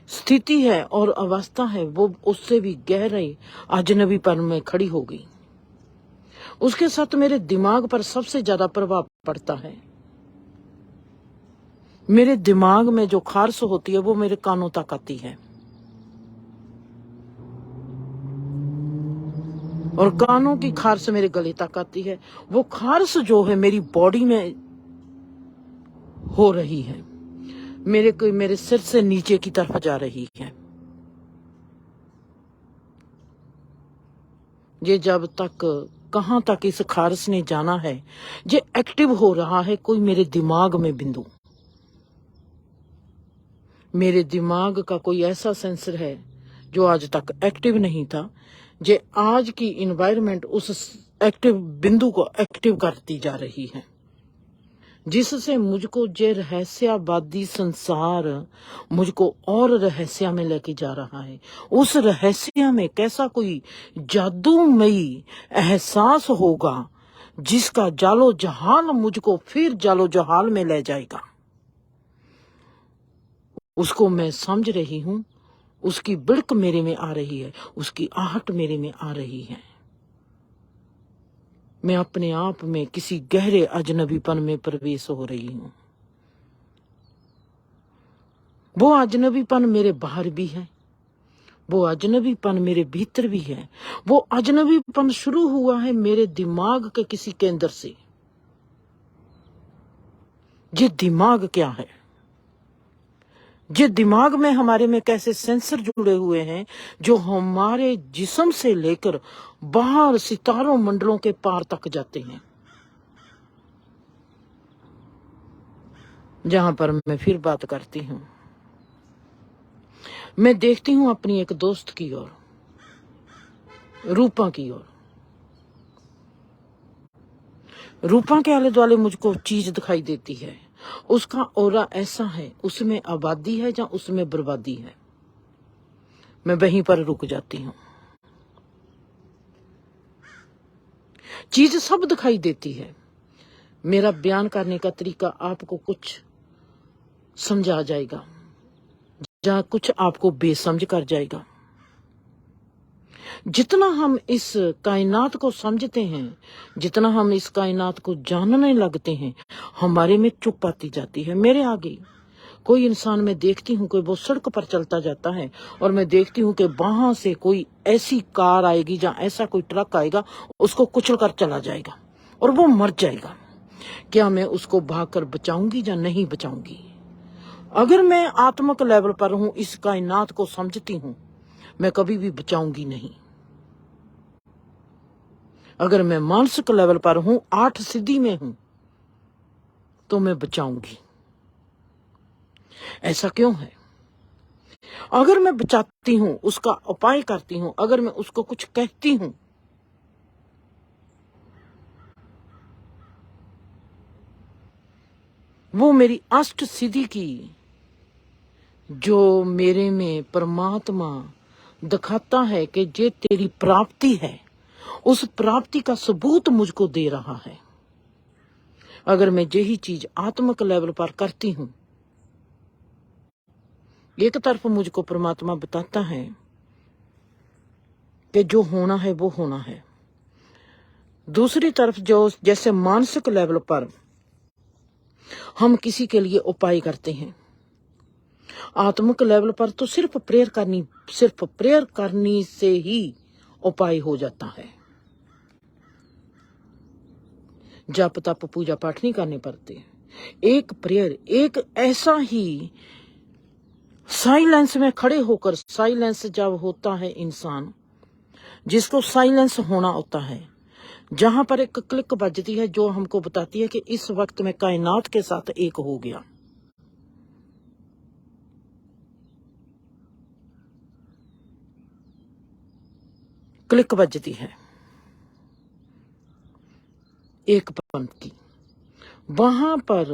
A: स्थिति है और अवस्था है वो उससे भी गहरे अजनबीपन में खड़ी हो गई। उसके साथ मेरे दिमाग पर सबसे ज्यादा प्रभाव पड़ता है। मेरे दिमाग में जो खारिश होती है वो मेरे कानों तक आती है, और कानों की खारिश मेरे गले तक आती है। वो खारिश जो है मेरी बॉडी में हो रही है, मेरे सिर से नीचे की तरफ जा रही है। ये जब तक कहां तक इस खारिश ने जाना है, ये एक्टिव हो रहा है कोई मेरे दिमाग में बिंदु। मेरे दिमाग का कोई ऐसा सेंसर है जो आज तक एक्टिव नहीं था, जे आज की इन्वायरमेंट उस एक्टिव बिंदु को एक्टिव करती जा रही है, जिससे मुझको जे रहस्यवादी संसार मुझको और रहस्य में लेके जा रहा है। उस रहस्य में कैसा कोई जादूमयी एहसास होगा जिसका जालो जहाल मुझको फिर जालो जहाल में ले जाएगा। उसको मैं समझ रही हूं, उसकी बिड़क मेरे में आ रही है, उसकी आहट मेरे में आ रही है। मैं अपने आप में किसी गहरे अजनबीपन में प्रवेश हो रही हूं। वो अजनबीपन मेरे बाहर भी है, वो अजनबीपन मेरे भीतर भी है। वो अजनबीपन शुरू हुआ है मेरे दिमाग के किसी केंद्र से। ये दिमाग क्या है? ये दिमाग में हमारे में कैसे सेंसर जुड़े हुए हैं जो हमारे जिस्म से लेकर बाहर सितारों मंडलों के पार तक जाते हैं। जहां पर मैं फिर बात करती हूं, मैं देखती हूं अपनी एक दोस्त की ओर, रूपा की ओर। रूपा के आले दुआले मुझको चीज दिखाई देती है, उसका ऑरा ऐसा है, उसमें आबादी है या उसमें बर्बादी है। मैं वहीं पर रुक जाती हूं। चीज सब दिखाई देती है, मेरा बयान करने का तरीका आपको कुछ समझा जाएगा या कुछ आपको बेसमझ कर जाएगा। जितना हम इस कायनात को समझते हैं, जितना हम इस कायनात को जानने लगते हैं, हमारे में चुप आती जाती है। मेरे आगे कोई इंसान मैं देखती हूँ कि वो सड़क पर चलता जाता है, और मैं देखती हूँ कि वहां से कोई ऐसी कार आएगी या ऐसा कोई ट्रक आएगा, उसको कुचल कर चला जाएगा और वो मर जाएगा। क्या मैं उसको भागकर बचाऊंगी या नहीं बचाऊंगी? अगर मैं आत्मिक लेवल पर हूं, इस कायनात को समझती हूं, मैं कभी भी बचाऊंगी नहीं। अगर मैं मानसिक लेवल पर हूं, 8 सिद्धि में हूं, तो मैं बचाऊंगी। ऐसा क्यों है? अगर मैं बचाती हूं, उसका उपाय करती हूं, अगर मैं उसको कुछ कहती हूं, वो मेरी अष्ट सिद्धि की जो मेरे में परमात्मा दिखाता है कि जे तेरी प्राप्ति है, उस प्राप्ति का सबूत मुझको दे रहा है। अगर मैं यही चीज आत्मिक लेवल पर करती हूं, एक तरफ मुझको परमात्मा बताता है कि जो होना है वो होना है, दूसरी तरफ जो जैसे मानसिक लेवल पर हम किसी के लिए उपाय करते हैं, आत्मिक लेवल पर तो सिर्फ प्रेयर करनी से ही उपाय हो जाता है। जप तप पूजा पाठ नहीं करने पड़ते। एक प्रेयर, एक ऐसा ही साइलेंस में खड़े होकर, साइलेंस जब होता है इंसान जिसको साइलेंस होना होता है, जहां पर एक क्लिक बजती है जो हमको बताती है कि इस वक्त में कायनात के साथ एक हो गया। क्लिक बजती है एक पंथ की, वहां पर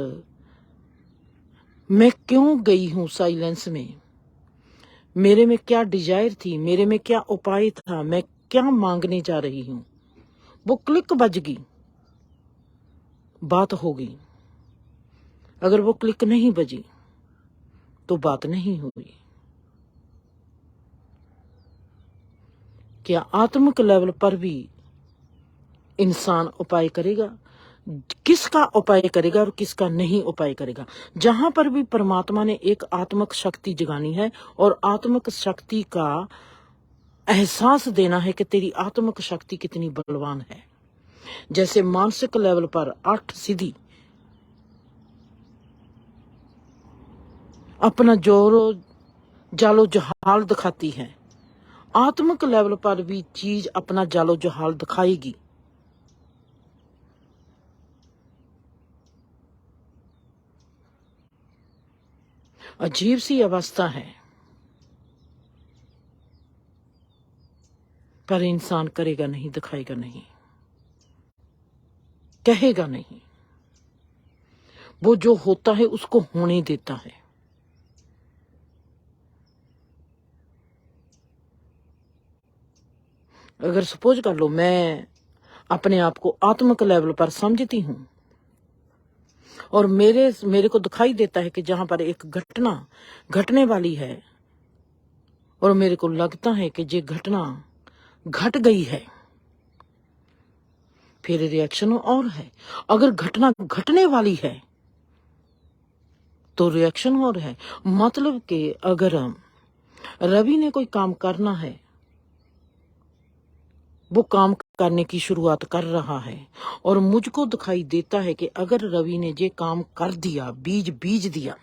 A: मैं क्यों गई हूं साइलेंस में, मेरे में क्या डिजायर थी, मेरे में क्या उपाय था, मैं क्या मांगने जा रही हूं, वो क्लिक बज गई, बात हो गई। अगर वो क्लिक नहीं बजी तो बात नहीं हुई। क्या आत्मिक लेवल पर भी इंसान उपाय करेगा? किसका उपाय करेगा और किसका नहीं उपाय करेगा? जहां पर भी परमात्मा ने एक आत्मिक शक्ति जगानी है और आत्मिक शक्ति का एहसास देना है कि तेरी आत्मिक शक्ति कितनी बलवान है। जैसे मानसिक लेवल पर 8 सिद्धि अपना जोरो जालो जहाल दिखाती है, आत्मिक लेवल पर भी चीज अपना जालो जहाल दिखाएगी। अजीब सी अवस्था है, पर इंसान करेगा नहीं, दिखाएगा नहीं, कहेगा नहीं। वो जो होता है उसको होने देता है। अगर सपोज कर लो मैं अपने आप को आत्मिक लेवल पर समझती हूं और मेरे को दिखाई देता है कि जहां पर एक घटना घटने वाली है और मेरे को लगता है कि ये घटना घट गई है, फिर रिएक्शन और है। अगर घटना घटने वाली है तो रिएक्शन और है। मतलब कि अगर रवि ने कोई काम करना है, वो काम करने की शुरुआत कर रहा है और मुझको दिखाई देता है कि अगर रवि ने ये काम कर दिया, बीज दिया,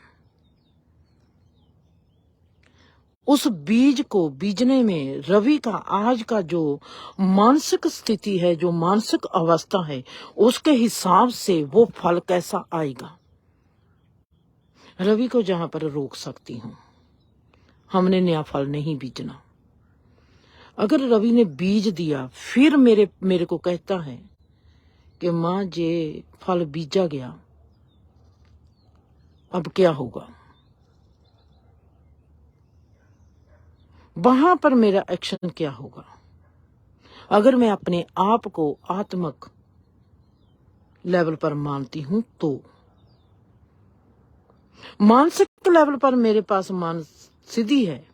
A: उस बीज को बीजने में रवि का आज का जो मानसिक स्थिति है, जो मानसिक अवस्था है, उसके हिसाब से वो फल कैसा आएगा। रवि को जहां पर रोक सकती हूं, हमने नया फल नहीं बीजना। अगर रवि ने बीज दिया फिर मेरे को कहता है कि मां जे फल बीजा गया, अब क्या होगा, वहां पर मेरा एक्शन क्या होगा। अगर मैं अपने आप को आत्मिक लेवल पर मानती हूं तो मानसिक लेवल पर मेरे पास मान सिद्धि है,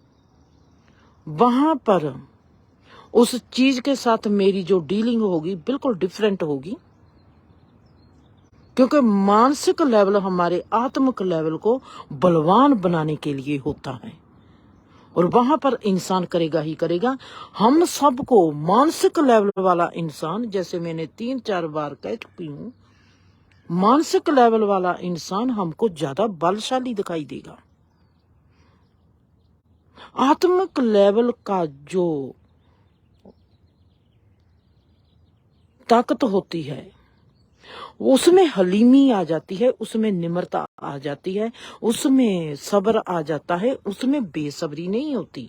A: वहां पर उस चीज के साथ मेरी जो डीलिंग होगी बिल्कुल डिफरेंट होगी, क्योंकि मानसिक लेवल हमारे आत्मिक लेवल को बलवान बनाने के लिए होता है और वहां पर इंसान करेगा ही करेगा। हम सबको मानसिक लेवल वाला इंसान, जैसे मैंने 3-4 बार कह चुकी हूं, मानसिक लेवल वाला इंसान हमको ज्यादा बलशाली दिखाई देगा। आत्मिक लेवल का जो ताकत होती है उसमें हलीमी आ जाती है, उसमें निम्रता आ जाती है, उसमें सब्र आ जाता है, उसमें बेसब्री नहीं होती,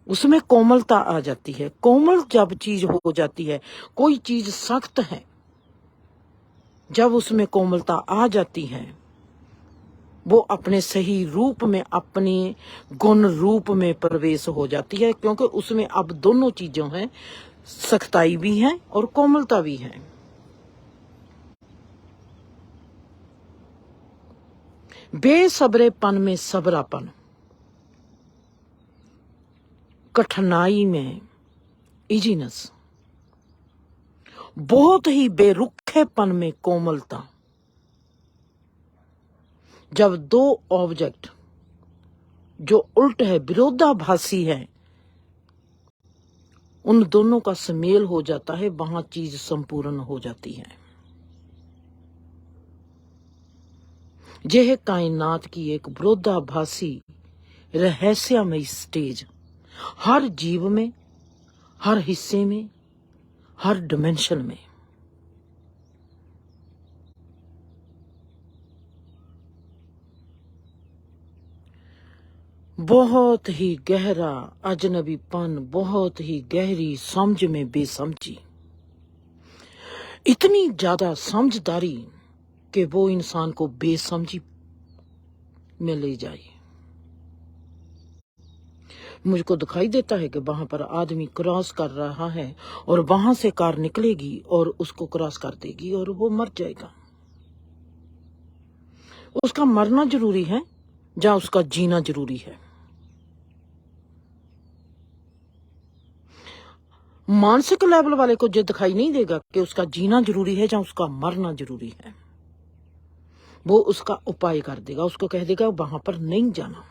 A: उसमें कोमलता आ जाती है। कोमल जब चीज हो जाती है, कोई चीज सख्त है, जब उसमें कोमलता आ जाती है वो अपने सही रूप में, अपने गुण रूप में प्रवेश हो जाती है, क्योंकि उसमें अब दोनों चीजों हैं, सख्ताई भी है और कोमलता भी है। बेसब्रेपन में सबरापन, कठिनाई में इजीनेस, बहुत ही बेरुखेपन में कोमलता। जब दो ऑब्जेक्ट जो उल्ट है, विरोधाभासी है, उन दोनों का सुमेल हो जाता है, वहां चीज संपूर्ण हो जाती है। यह है कायनात की एक विरोधाभासी रहस्यमय स्टेज। हर जीव में, हर हिस्से में, हर डिमेंशन में। बहुत ही गहरा अजनबीपन, बहुत ही गहरी समझ में बेसमझी, इतनी ज्यादा समझदारी कि वो इंसान को बेसमझी में ले जाए। मुझको दिखाई देता है कि वहां पर आदमी क्रॉस कर रहा है और वहां से कार निकलेगी और उसको क्रॉस कर देगी और वो मर जाएगा। उसका मरना जरूरी है या उसका जीना जरूरी है? मानसिक लेवल वाले को जो दिखाई नहीं देगा कि उसका जीना जरूरी है या उसका मरना जरूरी है, वो उसका उपाय कर देगा, उसको कह देगा वहां पर नहीं जाना।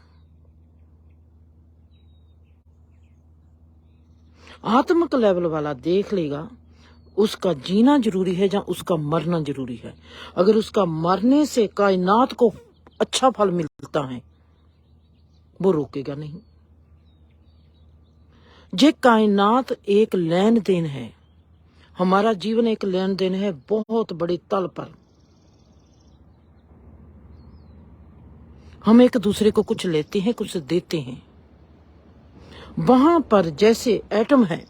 A: आत्मिक लेवल वाला देख लेगा उसका जीना जरूरी है या उसका मरना जरूरी है। अगर उसका मरने से कायनात को अच्छा फल मिलता है, वो रोकेगा नहीं। ये कायनात एक लेन देन है, हमारा जीवन एक लेन देन है बहुत बड़े तल पर। हम एक दूसरे को कुछ लेते हैं, कुछ देते हैं। वहां पर जैसे एटम है,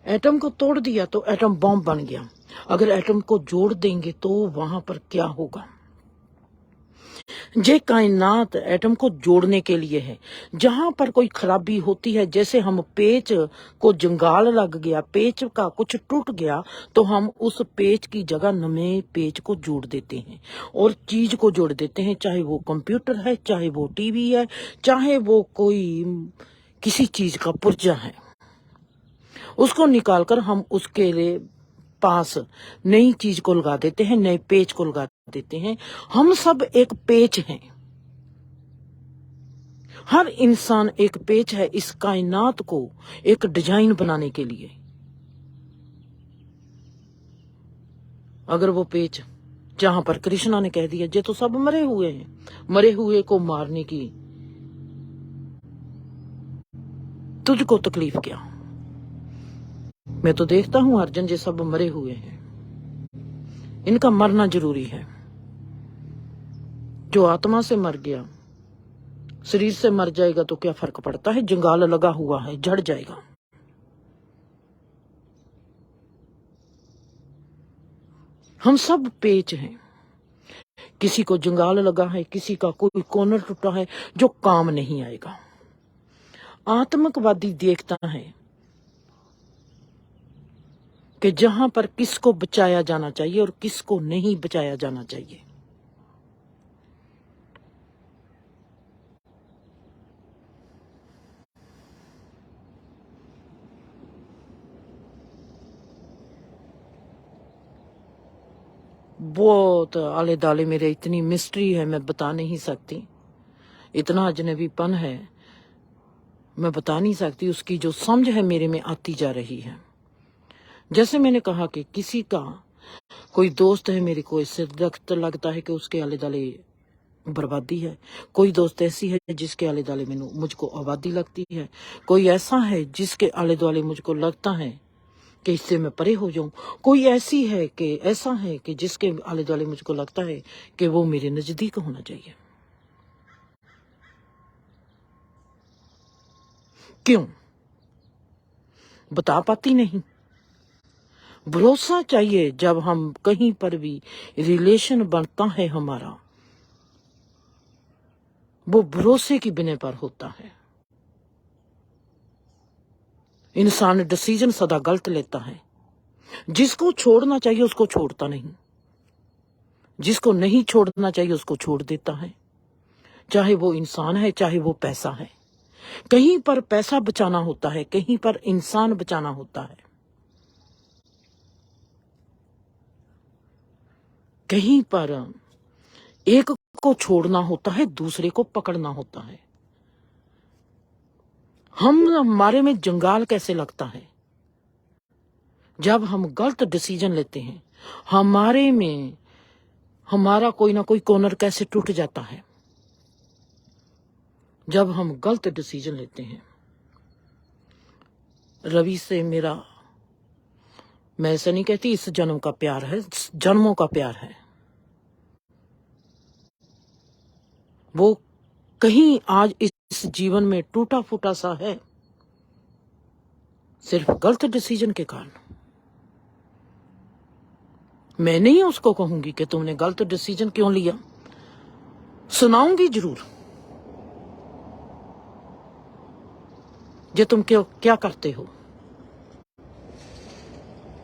A: एटम को तोड़ दिया तो एटम बॉम्ब बन गया। अगर एटम को जोड़ देंगे तो वहां पर क्या होगा? ये कायनात एटम को जोड़ने के लिए है। जहां पर कोई खराबी होती है, जैसे हम पेच को जंगाल लग गया, पेच का कुछ टूट गया, तो हम उस पेच की जगह नए पेच को जोड़ देते हैं और चीज को जोड़ देते हैं। चाहे वो कंप्यूटर है, चाहे वो टीवी है, चाहे वो कोई किसी चीज का पुर्जा है, उसको निकालकर हम उसके लिए पास नई चीज को लगा देते हैं, नए पेच को लगा देते हैं। हम सब एक पेच हैं, हर इंसान एक पेच है इस कायनात को एक डिजाइन बनाने के लिए। अगर वो पेच, जहां पर कृष्णा ने कह दिया ये तो सब मरे हुए हैं, मरे हुए को मारने की तुझको तकलीफ क्या? मैं तो देखता हूं अर्जुन, ये सब मरे हुए हैं, इनका मरना जरूरी है। जो आत्मा से मर गया, शरीर से मर जाएगा तो क्या फर्क पड़ता है? जंगाल लगा हुआ है, झड़ जाएगा। हम सब पेच हैं, किसी को जंगाल लगा है, किसी का कोई कॉर्नर टूटा है जो काम नहीं आएगा। आत्मकवादी देखता है कि जहां पर किसको बचाया जाना चाहिए और किसको नहीं बचाया जाना चाहिए। बहुत आले दाले मेरे इतनी मिस्ट्री है, मैं बता नहीं सकती। इतना अजनबीपन है, मैं बता नहीं सकती। उसकी जो समझ है मेरे में आती जा रही है। जैसे मैंने कहा कि किसी का कोई दोस्त है मेरे को, इससे लगता है कि उसके आले दाले बर्बादी है। कोई दोस्त ऐसी है जिसके आले दाले मुझको आबादी लगती है। कोई ऐसा है जिसके आले दुआले मुझको लगता है कि इससे मैं परे हो जाऊं। कोई ऐसी है कि ऐसा है कि जिसके आले दुआले मुझको लगता है कि वो मेरे नजदीक होना चाहिए। क्यों बता पाती नहीं? भरोसा चाहिए जब हम कहीं पर भी रिलेशन बनता है हमारा, वो भरोसे की बिना पर होता है। इंसान डिसीजन सदा गलत लेता है। जिसको छोड़ना चाहिए उसको छोड़ता नहीं, जिसको नहीं छोड़ना चाहिए उसको छोड़ देता है। चाहे वो इंसान है, चाहे वो पैसा है। कहीं पर पैसा बचाना होता है, कहीं पर इंसान बचाना होता है, कहीं पर एक को छोड़ना होता है, दूसरे को पकड़ना होता है। हमारे में जंगाल कैसे लगता है? जब हम गलत डिसीजन लेते हैं, हमारे में हमारा कोई ना कोई कॉर्नर कैसे टूट जाता है। जब हम गलत डिसीजन लेते हैं। रवि से मेरा, मैं ऐसा नहीं कहती इस जन्म का प्यार है, जन्मों का प्यार है। वो कहीं आज इस जीवन में टूटा फूटा सा है, सिर्फ गलत डिसीजन के कारण। मैं नहीं उसको कहूंगी कि तुमने गलत डिसीजन क्यों लिया, सुनाऊंगी जरूर जे तुम क्या करते हो,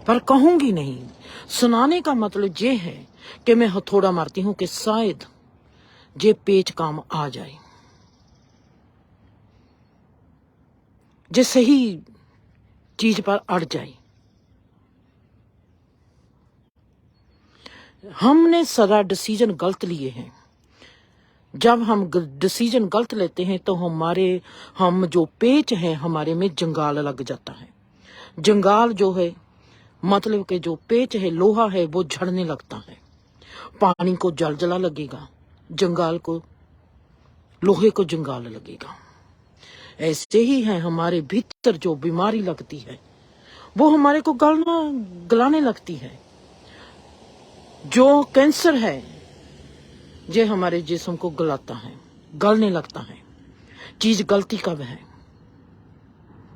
A: पर कहूंगी नहीं। सुनाने का मतलब ये है कि मैं हथौड़ा मारती हूं कि शायद जे पेच काम आ जाए, जे सही चीज पर अड़ जाए। हमने सदा डिसीजन गलत लिए हैं। जब हम डिसीजन गलत लेते हैं तो हम जो पेच हैं हमारे में जंगाल लग जाता है। जंगाल जो है मतलब कि जो पेच है, लोहा है, वो झड़ने लगता है। पानी को जलजला लगेगा, जंगाल को, लोहे को जंगाल लगेगा। ऐसे ही है हमारे भीतर जो बीमारी लगती है वो हमारे को गलाने लगती है। जो कैंसर है ये हमारे जिस्म को गलाता है, गलने लगता है। चीज गलती कब है?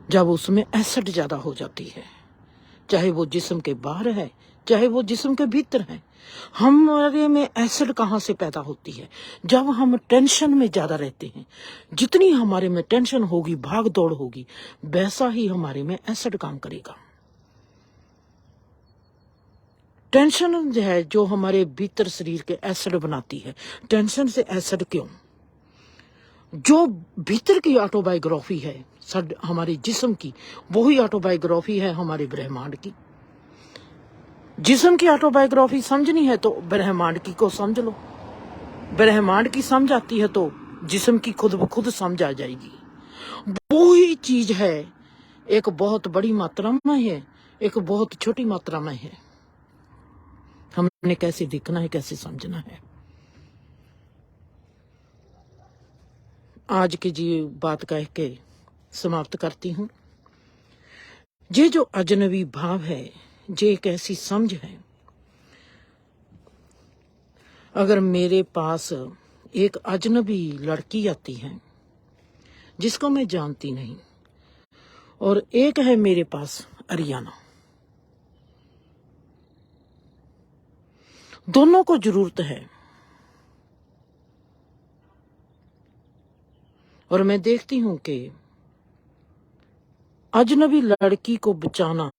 A: जब उसमें एसिड ज्यादा हो जाती है, चाहे वो जिस्म के बाहर है, चाहे वो जिस्म के भीतर है। हमारे में एसिड कहाँ से पैदा होती है? जब हम टेंशन में ज्यादा रहते हैं। जितनी हमारे में टेंशन होगी, भाग दौड़ होगी, वैसा ही हमारे में एसिड काम करेगा। टेंशन जो है, जो हमारे भीतर शरीर के एसिड बनाती है। टेंशन से एसिड क्यों? जो भीतर की ऑटोबायोग्राफी है हमारे जिस्म की, वही ऑटोबायोग्राफी है हमारे ब्रह्मांड की। जिस्म की ऑटोबायोग्राफी समझनी है तो ब्रह्मांड की को समझ लो। ब्रह्मांड की समझ आती है तो जिस्म की खुद ब खुद समझ आ जाएगी। वो ही चीज है, एक बहुत बड़ी मात्रा में है, एक बहुत छोटी मात्रा में है। हमने कैसे देखना है, कैसे समझना है। आज की जी बात कह के समाप्त करती हूं। ये जो अजनबी भाव है, ये एक ऐसी समझ है। अगर मेरे पास एक अजनबी लड़की आती है जिसको मैं जानती नहीं, और एक है मेरे पास अरियाना, दोनों को जरूरत है। और मैं देखती हूं कि अजनबी लड़की को बचाना,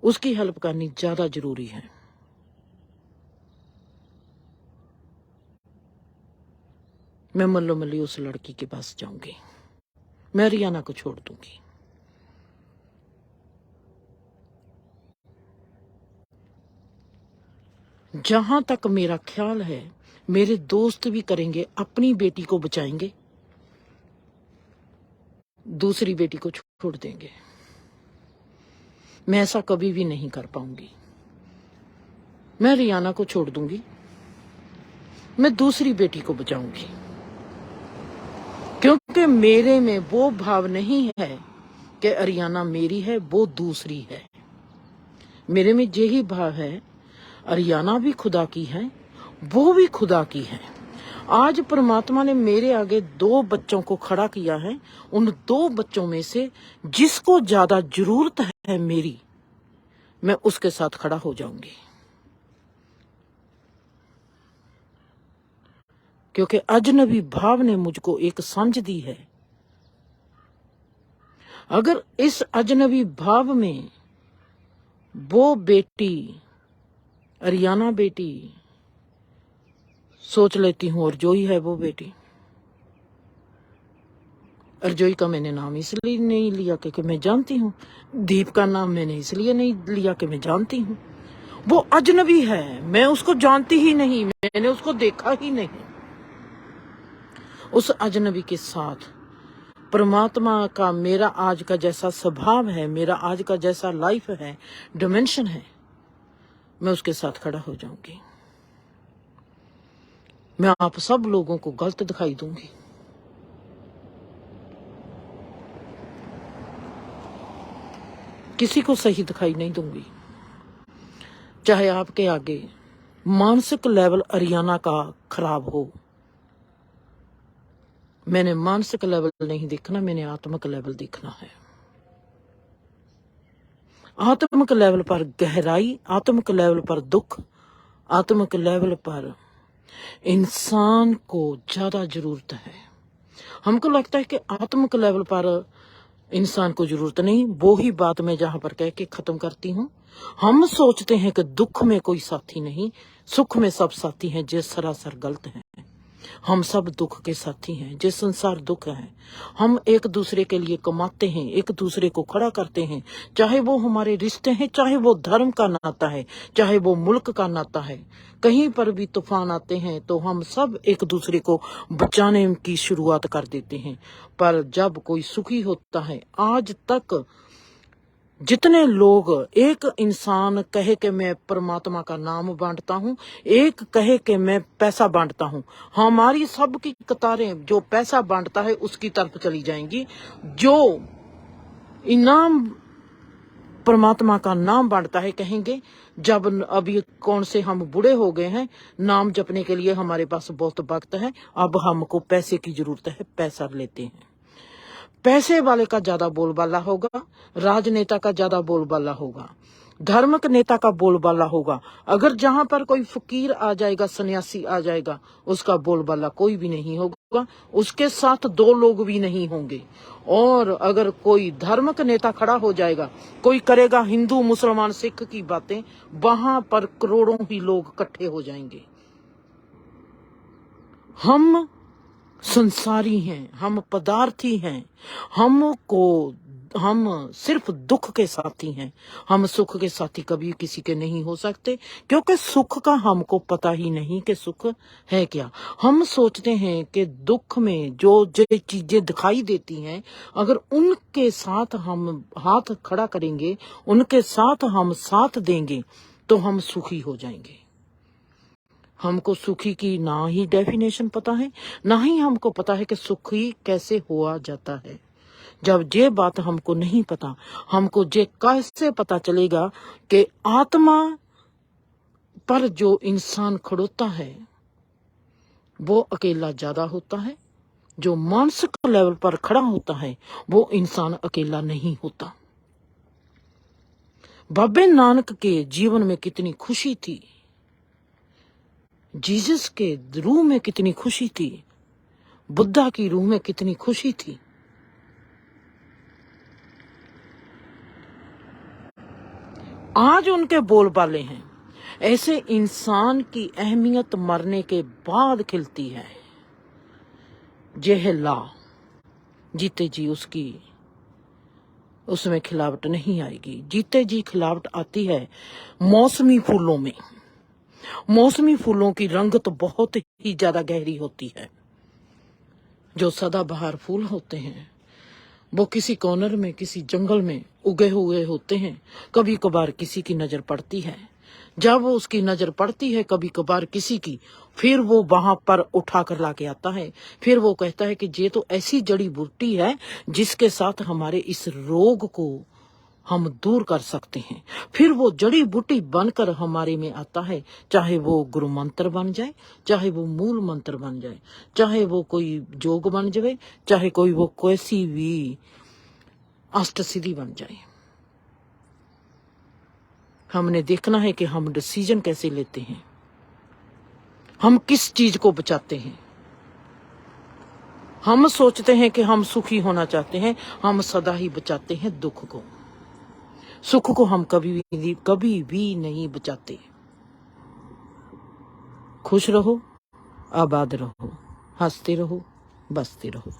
A: उसकी हेल्प करनी ज्यादा जरूरी है। मैं मल्लो मल्ली उस लड़की के पास जाऊंगी, मैं रियाना को छोड़ दूंगी। जहां तक मेरा ख्याल है, मेरे दोस्त भी करेंगे, अपनी बेटी को बचाएंगे, दूसरी बेटी को छोड़ देंगे। मैं ऐसा कभी भी नहीं कर पाऊंगी। मैं रियाना को छोड़ दूंगी, मैं दूसरी बेटी को बचाऊंगी, क्योंकि मेरे में वो भाव नहीं है कि अरियाना मेरी है, वो दूसरी है। मेरे में यही भाव है, अरियाना भी खुदा की है, वो भी खुदा की है। आज परमात्मा ने मेरे आगे 2 बच्चों को खड़ा किया है। उन 2 बच्चों में से जिसको ज्यादा जरूरत है मेरी, मैं उसके साथ खड़ा हो जाऊंगी, क्योंकि अजनबी भाव ने मुझको एक समझ दी है। अगर इस अजनबी भाव में वो बेटी, अरियाना बेटी, सोच लेती हूँ और जो ही है वो बेटी, अर्जुई का मैंने नाम इसलिए नहीं लिया क्योंकि मैं जानती हूँ, दीप का नाम मैंने इसलिए नहीं लिया कि मैं जानती हूँ वो अजनबी है, मैं उसको जानती ही नहीं, मैंने उसको देखा ही नहीं। उस अजनबी के साथ परमात्मा का मेरा आज का जैसा स्वभाव है, मेरा आज का जैसा लाइफ है, डिमेंशन है, मैं उसके साथ खड़ा हो जाऊंगी। मैं आप सब लोगों को गलत दिखाई दूंगी, किसी को सही दिखाई नहीं दूंगी। चाहे आपके आगे मानसिक लेवल अरियाना का खराब हो, मैंने मानसिक लेवल नहीं देखना, मैंने आत्मिक लेवल देखना है। आत्मिक लेवल पर गहराई, आत्मिक लेवल पर दुख, आत्मिक लेवल पर इंसान को ज्यादा जरूरत है। हमको लगता है कि आत्मिक लेवल पर इंसान को जरूरत नहीं। वो ही बात मैं जहां पर कह के खत्म करती हूँ। हम सोचते हैं कि दुख में कोई साथी नहीं, सुख में सब साथी हैं, जो सरासर गलत है। हम सब दुख के साथी हैं, जो संसार दुख है। हम एक दूसरे के लिए कमाते हैं, एक दूसरे को खड़ा करते हैं, चाहे वो हमारे रिश्ते हैं, चाहे वो धर्म का नाता है, चाहे वो मुल्क का नाता है। कहीं पर भी तूफान आते हैं तो हम सब एक दूसरे को बचाने की शुरुआत कर देते हैं। पर जब कोई सुखी होता है, आज तक जितने लोग, एक इंसान कहे कि मैं परमात्मा का नाम बांटता हूँ, एक कहे कि मैं पैसा बांटता हूँ, हमारी सबकी कतारें जो पैसा बांटता है उसकी तरफ चली जाएंगी। जो इनाम परमात्मा का नाम बांटता है कहेंगे जब अभी कौन से हम बूढ़े हो गए हैं, नाम जपने के लिए हमारे पास बहुत वक्त है, अब हमको पैसे की जरूरत है, पैसा लेते हैं। पैसे वाले का ज्यादा बोलबाला होगा, राजनेता का ज्यादा बोलबाला होगा, धार्मिक नेता का बोलबाला होगा। अगर जहां पर कोई फकीर आ जाएगा, सन्यासी आ जाएगा, उसका बोलबाला कोई भी नहीं होगा, उसके साथ दो लोग भी नहीं होंगे। और अगर कोई धार्मिक नेता खड़ा हो जाएगा, कोई करेगा हिंदू मुसलमान सिख की बातें, वहां पर करोड़ों ही लोग इकट्ठे हो जाएंगे। हम संसारी हैं, हम पदार्थी हैं, हम सिर्फ दुख के साथी हैं। हम सुख के साथी कभी किसी के नहीं हो सकते, क्योंकि सुख का हमको पता ही नहीं कि सुख है क्या। हम सोचते हैं कि दुख में जो चीजें दिखाई देती हैं, अगर उनके साथ हम हाथ खड़ा करेंगे, उनके साथ हम साथ देंगे, तो हम सुखी हो जाएंगे। हमको सुखी की ना ही डेफिनेशन पता है, ना ही हमको पता है कि सुखी कैसे हुआ जाता है। जब ये बात हमको नहीं पता, हमको ये कैसे पता चलेगा कि आत्मा पर जो इंसान खड़ोता है वो अकेला ज्यादा होता है, जो मानसिक लेवल पर खड़ा होता है वो इंसान अकेला नहीं होता। बाबे नानक के जीवन में कितनी खुशी थी, जीसस के रूह में कितनी खुशी थी, बुद्धा की रूह में कितनी खुशी थी। आज उनके बोलबाले हैं। ऐसे इंसान की अहमियत मरने के बाद खिलती है। यह ला जीते जी उसमें खिलावट नहीं आएगी। जीते जी खिलावट आती है मौसमी फूलों में। मौसमी फूलों की रंगत तो बहुत ही ज्यादा गहरी होती है। जो सदाबहार फूल होते हैं वो किसी कॉर्नर में, किसी जंगल में उगे हुए होते हैं। कभी कभार किसी की नजर पड़ती है, जब वो उसकी नजर पड़ती है कभी कभार किसी की, फिर वो वहां पर उठा कर लाके आता है। फिर वो कहता है कि ये तो ऐसी जड़ी बूटी है जिसके साथ हमारे इस रोग को हम दूर कर सकते हैं। फिर वो जड़ी बूटी बनकर हमारे में आता है, चाहे वो गुरु मंत्र बन जाए, चाहे वो मूल मंत्र बन जाए, चाहे वो कोई जोग बन जाए, चाहे कोई वो कैसी भी अष्ट सिद्धि बन जाए। हमने देखना है कि हम डिसीजन कैसे लेते हैं, हम किस चीज को बचाते हैं। हम सोचते हैं कि हम सुखी होना चाहते हैं, हम सदा ही बचाते हैं दुख को। सुख को हम कभी भी नहीं बचाते। खुश रहो, आबाद रहो, हंसते रहो, बसते रहो।